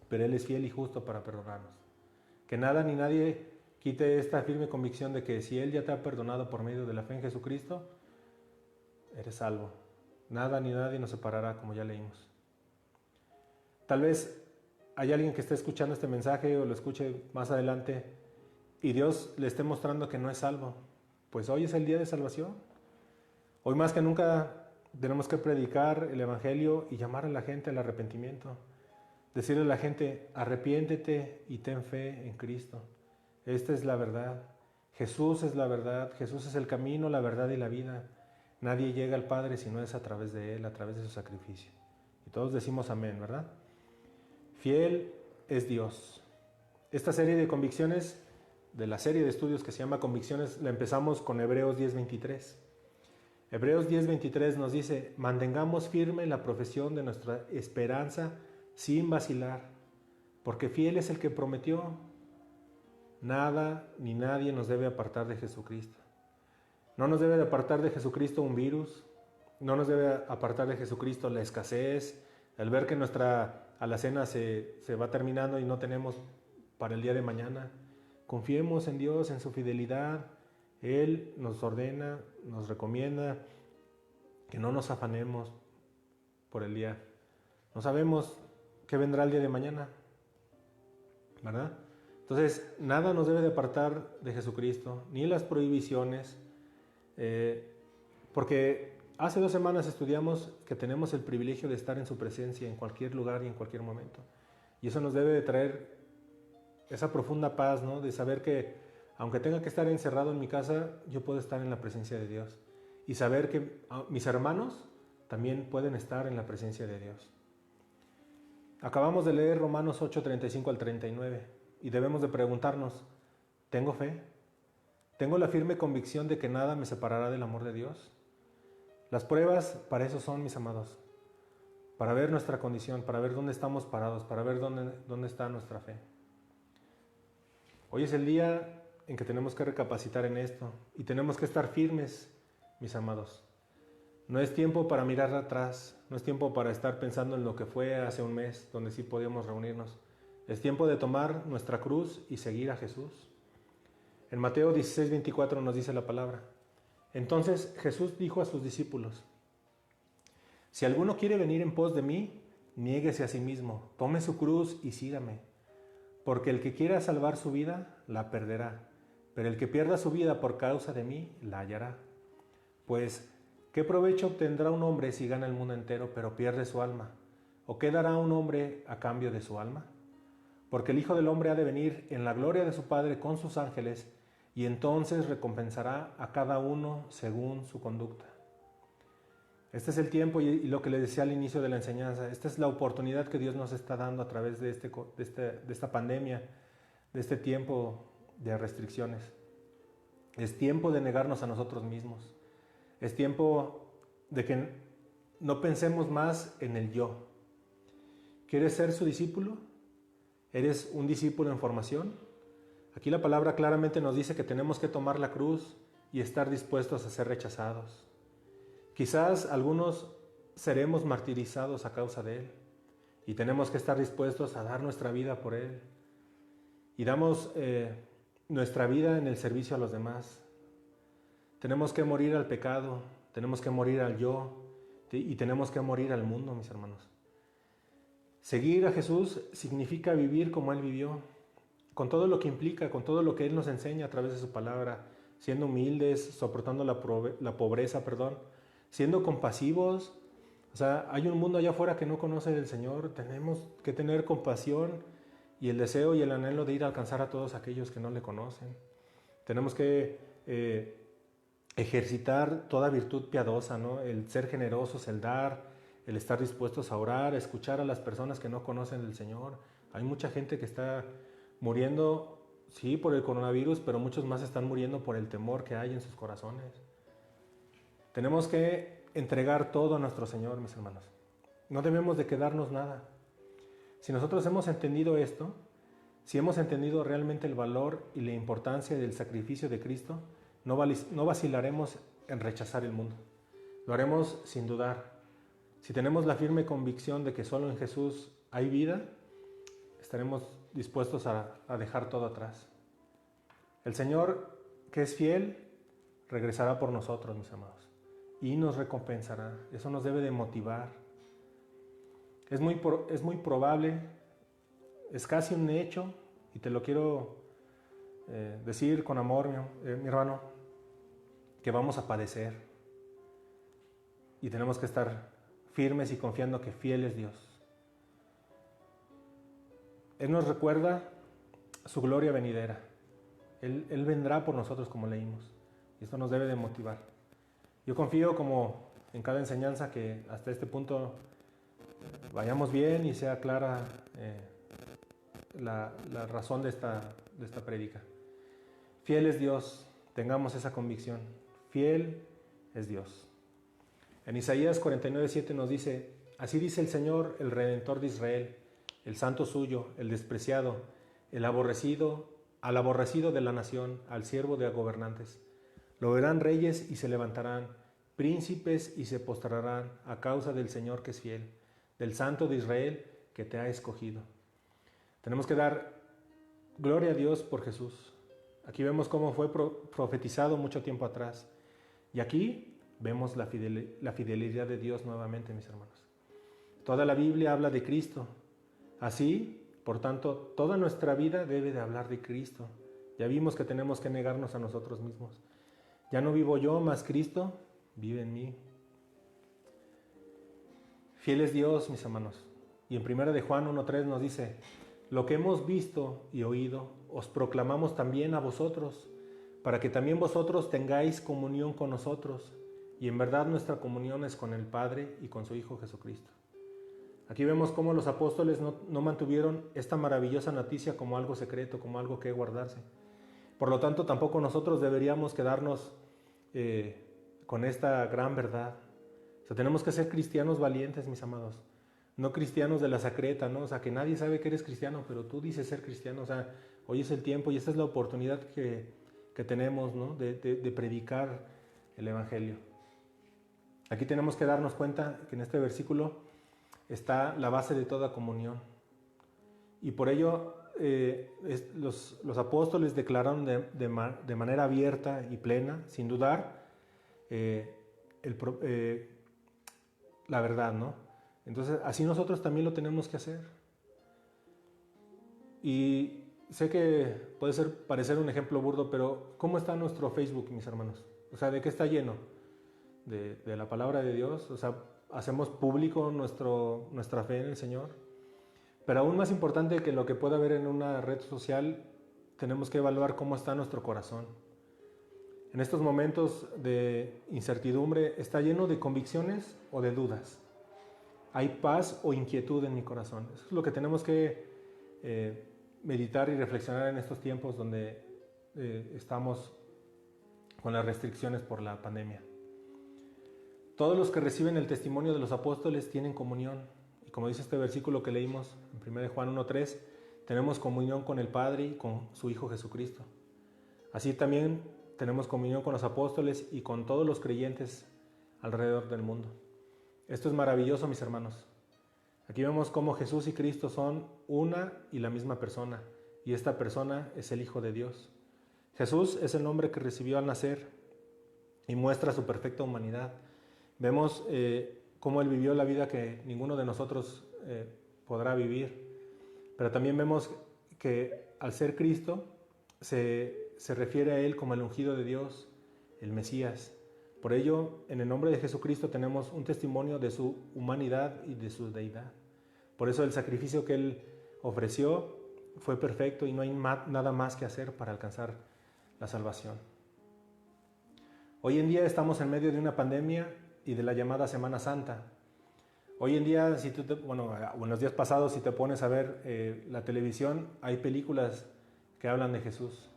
Pero Él es fiel y justo para perdonarnos. Que nada ni nadie quite esta firme convicción de que si Él ya te ha perdonado por medio de la fe en Jesucristo, eres salvo. Nada ni nadie nos separará, como ya leímos. Tal vez hay alguien que esté escuchando este mensaje o lo escuche más adelante y Dios le esté mostrando que no es salvo. Pues hoy es el día de salvación. Hoy más que nunca tenemos que predicar el Evangelio y llamar a la gente al arrepentimiento. Decirle a la gente: arrepiéntete y ten fe en Cristo. Esta es la verdad. Jesús es la verdad. Jesús es el camino, la verdad y la vida. Nadie llega al Padre si no es a través de Él, a través de su sacrificio. Y todos decimos amén, ¿verdad? Fiel es Dios. Esta serie de convicciones, de la serie de estudios que se llama Convicciones, la empezamos con Hebreos 10:23. Hebreos 10:23 nos dice: mantengamos firme la profesión de nuestra esperanza sin vacilar, porque fiel es el que prometió. Nada ni nadie nos debe apartar de Jesucristo. No nos debe de apartar de Jesucristo un virus, no nos debe apartar de Jesucristo la escasez, el ver que nuestra alacena se va terminando y no tenemos para el día de mañana. Confiemos en Dios, en su fidelidad. Él nos ordena, nos recomienda que no nos afanemos por el día. No sabemos qué vendrá el día de mañana, ¿verdad? Entonces, nada nos debe de apartar de Jesucristo, ni las prohibiciones, porque hace 2 semanas estudiamos que tenemos el privilegio de estar en su presencia en cualquier lugar y en cualquier momento. Y eso nos debe de traer esa profunda paz, ¿no? De saber que aunque tenga que estar encerrado en mi casa, yo puedo estar en la presencia de Dios. Y saber que mis hermanos también pueden estar en la presencia de Dios. Acabamos de leer Romanos 8:35 al 39 y debemos de preguntarnos: ¿tengo fe? ¿Tengo la firme convicción de que nada me separará del amor de Dios? Las pruebas para eso son, mis amados, para ver nuestra condición, para ver dónde estamos parados, para ver dónde está nuestra fe. Hoy es el día en que tenemos que recapacitar en esto y tenemos que estar firmes, mis amados. No es tiempo para mirar atrás, no es tiempo para estar pensando en lo que fue hace un mes, donde sí podíamos reunirnos. Es tiempo de tomar nuestra cruz y seguir a Jesús. En Mateo 16:24 nos dice la palabra: entonces Jesús dijo a sus discípulos: si alguno quiere venir en pos de mí, niéguese a sí mismo, tome su cruz y sígame. Porque el que quiera salvar su vida, la perderá, pero el que pierda su vida por causa de mí, la hallará. Pues, ¿qué provecho obtendrá un hombre si gana el mundo entero, pero pierde su alma? ¿O qué dará un hombre a cambio de su alma? Porque el Hijo del Hombre ha de venir en la gloria de su Padre con sus ángeles, y entonces recompensará a cada uno según su conducta. Este es el tiempo y lo que les decía al inicio de la enseñanza. Esta es la oportunidad que Dios nos está dando a través de esta pandemia, de este tiempo de restricciones. Es tiempo de negarnos a nosotros mismos. Es tiempo de que no pensemos más en el yo. ¿Quieres ser su discípulo? ¿Eres un discípulo en formación? Aquí la palabra claramente nos dice que tenemos que tomar la cruz y estar dispuestos a ser rechazados. Quizás algunos seremos martirizados a causa de Él y tenemos que estar dispuestos a dar nuestra vida por Él. Y damos nuestra vida en el servicio a los demás. Tenemos que morir al pecado, tenemos que morir al yo y tenemos que morir al mundo, mis hermanos. Seguir a Jesús significa vivir como Él vivió, con todo lo que implica, con todo lo que Él nos enseña a través de su palabra, siendo humildes, soportando la pobreza, siendo compasivos. O sea, hay un mundo allá afuera que no conoce del Señor, tenemos que tener compasión y el deseo y el anhelo de ir a alcanzar a todos aquellos que no le conocen. Tenemos que ejercitar toda virtud piadosa, ¿no? El ser generosos, el dar, el estar dispuestos a orar, a escuchar a las personas que no conocen del Señor. Hay mucha gente que está muriendo, sí, por el coronavirus, pero muchos más están muriendo por el temor que hay en sus corazones. Tenemos que entregar todo a nuestro Señor, mis hermanos. No debemos de quedarnos nada. Si nosotros hemos entendido esto, si hemos entendido realmente el valor y la importancia del sacrificio de Cristo, no vacilaremos en rechazar el mundo. Lo haremos sin dudar. Si tenemos la firme convicción de que solo en Jesús hay vida, estaremos dispuestos a dejar todo atrás. El Señor, que es fiel, regresará por nosotros, mis amados, y nos recompensará. Eso nos debe de motivar. Es muy probable, es casi un hecho, y te lo quiero decir con amor, mi hermano, que vamos a padecer. Y tenemos que estar firmes y confiando que fiel es Dios. Él nos recuerda su gloria venidera. Él vendrá por nosotros, como leímos. Y esto nos debe de motivar. Yo confío, como en cada enseñanza, que hasta este punto vayamos bien y sea clara la razón de esta prédica. Fiel es Dios, tengamos esa convicción. Fiel es Dios. En Isaías 49:7 nos dice: así dice el Señor, el Redentor de Israel, el santo suyo, el despreciado, al aborrecido de la nación, al siervo de gobernantes. Lo verán reyes y se levantarán, príncipes y se postrarán a causa del Señor que es fiel, del Santo de Israel que te ha escogido. Tenemos que dar gloria a Dios por Jesús. Aquí vemos cómo fue profetizado mucho tiempo atrás. Y aquí vemos la fidelidad de Dios nuevamente, mis hermanos. Toda la Biblia habla de Cristo. Así, por tanto, toda nuestra vida debe de hablar de Cristo. Ya vimos que tenemos que negarnos a nosotros mismos. Ya no vivo yo, mas Cristo vive en mí. Fiel es Dios, mis hermanos. Y en 1 de Juan 1:3 nos dice: lo que hemos visto y oído, os proclamamos también a vosotros, para que también vosotros tengáis comunión con nosotros. Y en verdad nuestra comunión es con el Padre y con su Hijo Jesucristo. Aquí vemos cómo los apóstoles no mantuvieron esta maravillosa noticia como algo secreto, como algo que guardarse. Por lo tanto, tampoco nosotros deberíamos quedarnos con esta gran verdad. O sea, tenemos que ser cristianos valientes, mis amados. No cristianos de la secreta, ¿no? O sea, que nadie sabe que eres cristiano, pero tú dices ser cristiano. O sea, hoy es el tiempo y esta es la oportunidad que tenemos, ¿no? de predicar el Evangelio. Aquí tenemos que darnos cuenta que en este versículo está la base de toda comunión. Y por ello los apóstoles declararon de manera abierta y plena, sin dudar, la verdad, ¿no? Entonces, así nosotros también lo tenemos que hacer. Y sé que puede parecer un ejemplo burdo, pero ¿cómo está nuestro Facebook, mis hermanos? O sea, ¿de qué está lleno? De la palabra de Dios. O sea, hacemos público nuestra fe en el Señor. Pero aún más importante que lo que pueda haber en una red social, tenemos que evaluar cómo está nuestro corazón. En estos momentos de incertidumbre, ¿está lleno de convicciones o de dudas? ¿Hay paz o inquietud en mi corazón? Eso es lo que tenemos que meditar y reflexionar en estos tiempos donde estamos con las restricciones por la pandemia. Todos los que reciben el testimonio de los apóstoles tienen comunión. Y como dice este versículo que leímos en 1 Juan 1:3, tenemos comunión con el Padre y con su Hijo Jesucristo. Así también tenemos comunión con los apóstoles y con todos los creyentes alrededor del mundo. Esto es maravilloso, mis hermanos. Aquí vemos cómo Jesús y Cristo son una y la misma persona, y esta persona es el Hijo de Dios. Jesús es el nombre que recibió al nacer y muestra su perfecta humanidad. Vemos cómo Él vivió la vida que ninguno de nosotros podrá vivir, pero también vemos que al ser Cristo se refiere a Él como el ungido de Dios, el Mesías. Por ello, en el nombre de Jesucristo tenemos un testimonio de su humanidad y de su deidad. Por eso el sacrificio que Él ofreció fue perfecto y no hay nada más que hacer para alcanzar la salvación. Hoy en día estamos en medio de una pandemia y de la llamada Semana Santa. Hoy en día, en los días pasados, si te pones a ver la televisión, hay películas que hablan de Jesús.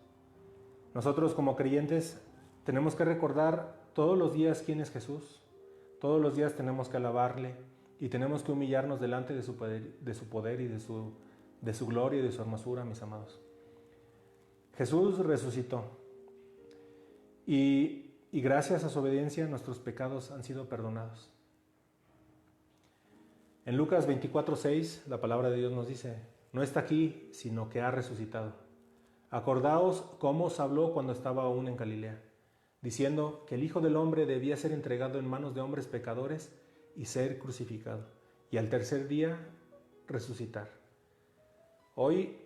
Nosotros como creyentes tenemos que recordar todos los días quién es Jesús. Todos los días tenemos que alabarle y tenemos que humillarnos delante de su poder y de su gloria y de su hermosura, mis amados. Jesús resucitó y gracias a su obediencia nuestros pecados han sido perdonados. En Lucas 24:6 la palabra de Dios nos dice: no está aquí, sino que ha resucitado. Acordaos cómo os habló cuando estaba aún en Galilea, diciendo que el Hijo del Hombre debía ser entregado en manos de hombres pecadores y ser crucificado, y al tercer día resucitar. Hoy,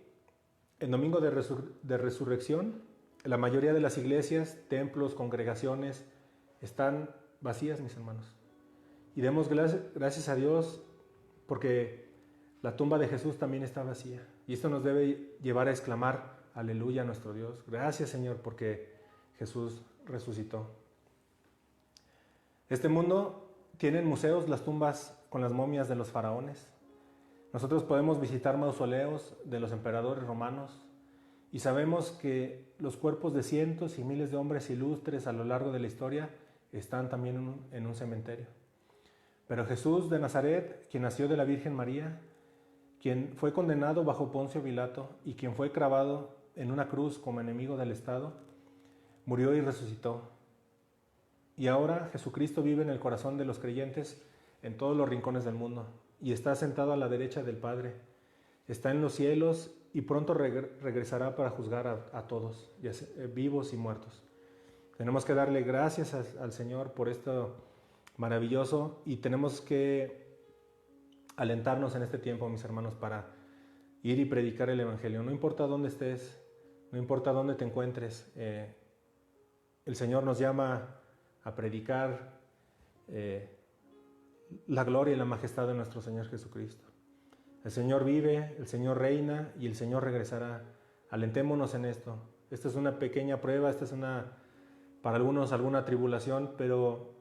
en domingo de resurrección, la mayoría de las iglesias, templos, congregaciones están vacías, mis hermanos. Y demos gracias a Dios porque la tumba de Jesús también está vacía. Y esto nos debe llevar a exclamar: aleluya a nuestro Dios. Gracias, Señor, porque Jesús resucitó. Este mundo tiene en museos las tumbas con las momias de los faraones. Nosotros podemos visitar mausoleos de los emperadores romanos y sabemos que los cuerpos de cientos y miles de hombres ilustres a lo largo de la historia están también en un cementerio. Pero Jesús de Nazaret, quien nació de la Virgen María, quien fue condenado bajo Poncio Pilato y quien fue clavado en una cruz como enemigo del Estado, murió y resucitó. Y ahora Jesucristo vive en el corazón de los creyentes en todos los rincones del mundo y está sentado a la derecha del Padre. Está en los cielos y pronto regresará para juzgar a todos, vivos y muertos. Tenemos que darle gracias al Señor por esto maravilloso y tenemos que alentarnos en este tiempo, mis hermanos, para ir y predicar el Evangelio. No importa dónde estés, no importa dónde te encuentres, el Señor nos llama a predicar la gloria y la majestad de nuestro Señor Jesucristo. El Señor vive, el Señor reina y el Señor regresará. Alentémonos en esto. Esta es una pequeña prueba, para algunos alguna tribulación, pero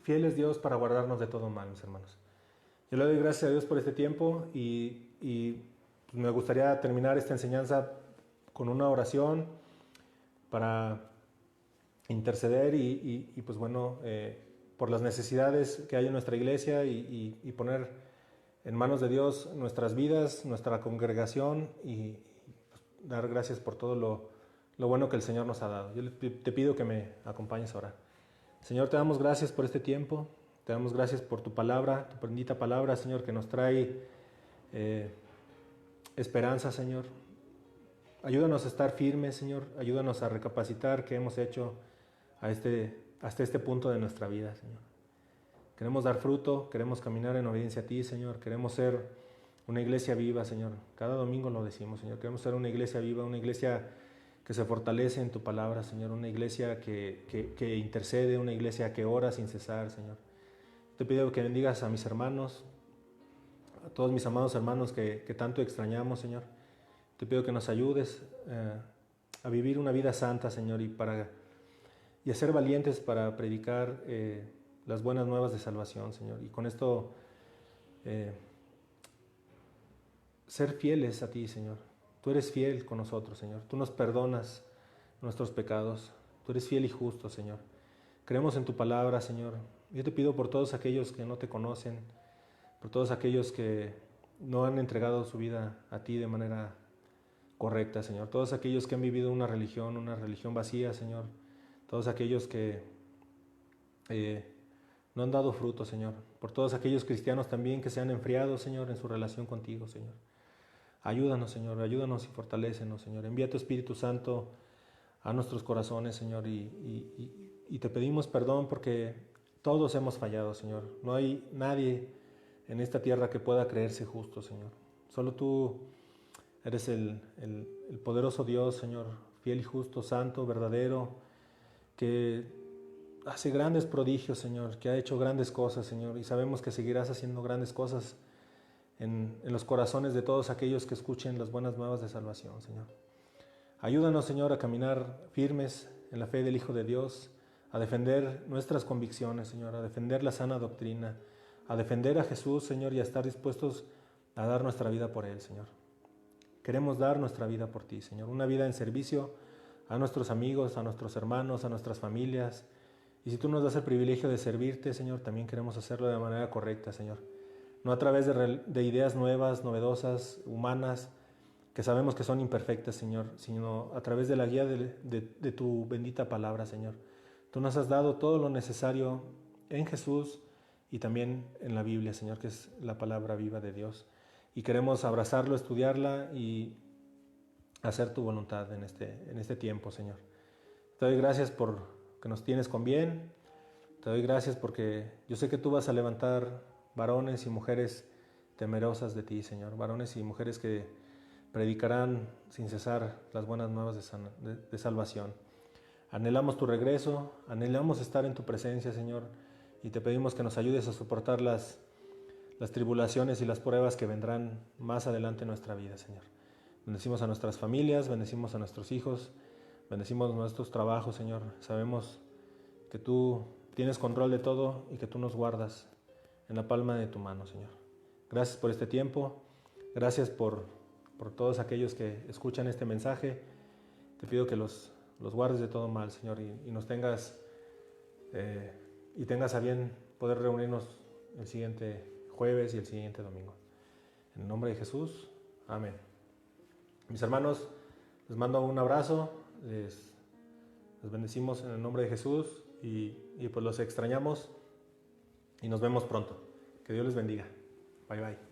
fiel es Dios para guardarnos de todo mal, mis hermanos. Yo le doy gracias a Dios por este tiempo y me gustaría terminar esta enseñanza con una oración para interceder por las necesidades que hay en nuestra iglesia y poner en manos de Dios nuestras vidas, nuestra congregación y dar gracias por todo lo bueno que el Señor nos ha dado. Yo te pido que me acompañes a orar. Señor, te damos gracias por este tiempo, te damos gracias por tu palabra, tu bendita palabra, Señor, que nos trae esperanza, Señor. Ayúdanos a estar firmes, Señor, ayúdanos a recapacitar qué hemos hecho hasta este punto de nuestra vida, Señor. Queremos dar fruto, queremos caminar en obediencia a ti, Señor, queremos ser una iglesia viva, Señor. Cada domingo lo decimos, Señor, queremos ser una iglesia viva, una iglesia que se fortalece en tu palabra, Señor, una iglesia que intercede, una iglesia que ora sin cesar, Señor. Te pido que bendigas a mis hermanos, a todos mis amados hermanos que tanto extrañamos, Señor. Te pido que nos ayudes a vivir una vida santa, Señor, y a ser valientes para predicar las buenas nuevas de salvación, Señor. Y con esto ser fieles a ti, Señor. Tú eres fiel con nosotros, Señor. Tú nos perdonas nuestros pecados. Tú eres fiel y justo, Señor. Creemos en tu palabra, Señor. Yo te pido por todos aquellos que no te conocen, por todos aquellos que no han entregado su vida a ti de manera correcta, Señor. Todos aquellos que han vivido una religión vacía, Señor. Todos aquellos que no han dado fruto, Señor. Por todos aquellos cristianos también que se han enfriado, Señor, en su relación contigo, Señor. Ayúdanos, Señor, ayúdanos y fortalécenos, Señor. Envía tu Espíritu Santo a nuestros corazones, Señor, y te pedimos perdón porque todos hemos fallado, Señor. No hay nadie en esta tierra que pueda creerse justo, Señor. Solo tú eres el poderoso Dios, Señor, fiel y justo, santo, verdadero, que hace grandes prodigios, Señor, que ha hecho grandes cosas, Señor, y sabemos que seguirás haciendo grandes cosas en los corazones de todos aquellos que escuchen las buenas nuevas de salvación, Señor. Ayúdanos, Señor, a caminar firmes en la fe del Hijo de Dios, a defender nuestras convicciones, Señor, a defender la sana doctrina, a defender a Jesús, Señor, y a estar dispuestos a dar nuestra vida por Él, Señor. Queremos dar nuestra vida por ti, Señor, una vida en servicio a nuestros amigos, a nuestros hermanos, a nuestras familias. Y si tú nos das el privilegio de servirte, Señor, también queremos hacerlo de manera correcta, Señor. No a través de ideas nuevas, novedosas, humanas, que sabemos que son imperfectas, Señor, sino a través de la guía de tu bendita palabra, Señor. Tú nos has dado todo lo necesario en Jesús y también en la Biblia, Señor, que es la palabra viva de Dios. Y queremos abrazarlo, estudiarla y hacer tu voluntad en este tiempo, Señor. Te doy gracias por que nos tienes con bien. Te doy gracias porque yo sé que tú vas a levantar varones y mujeres temerosas de ti, Señor. Varones y mujeres que predicarán sin cesar las buenas nuevas de salvación. Anhelamos tu regreso, anhelamos estar en tu presencia, Señor, y te pedimos que nos ayudes a soportar las tribulaciones y las pruebas que vendrán más adelante en nuestra vida, Señor. Bendecimos a nuestras familias, bendecimos a nuestros hijos, bendecimos nuestros trabajos, Señor. Sabemos que tú tienes control de todo y que tú nos guardas en la palma de tu mano, Señor. Gracias por este tiempo, gracias por todos aquellos que escuchan este mensaje. Te pido que los guardes de todo mal, Señor, y nos tengas a bien poder reunirnos el siguiente jueves y el siguiente domingo. En el nombre de Jesús, amén. Mis hermanos, les mando un abrazo, les bendecimos en el nombre de Jesús y pues los extrañamos y nos vemos pronto. Que Dios les bendiga. Bye bye.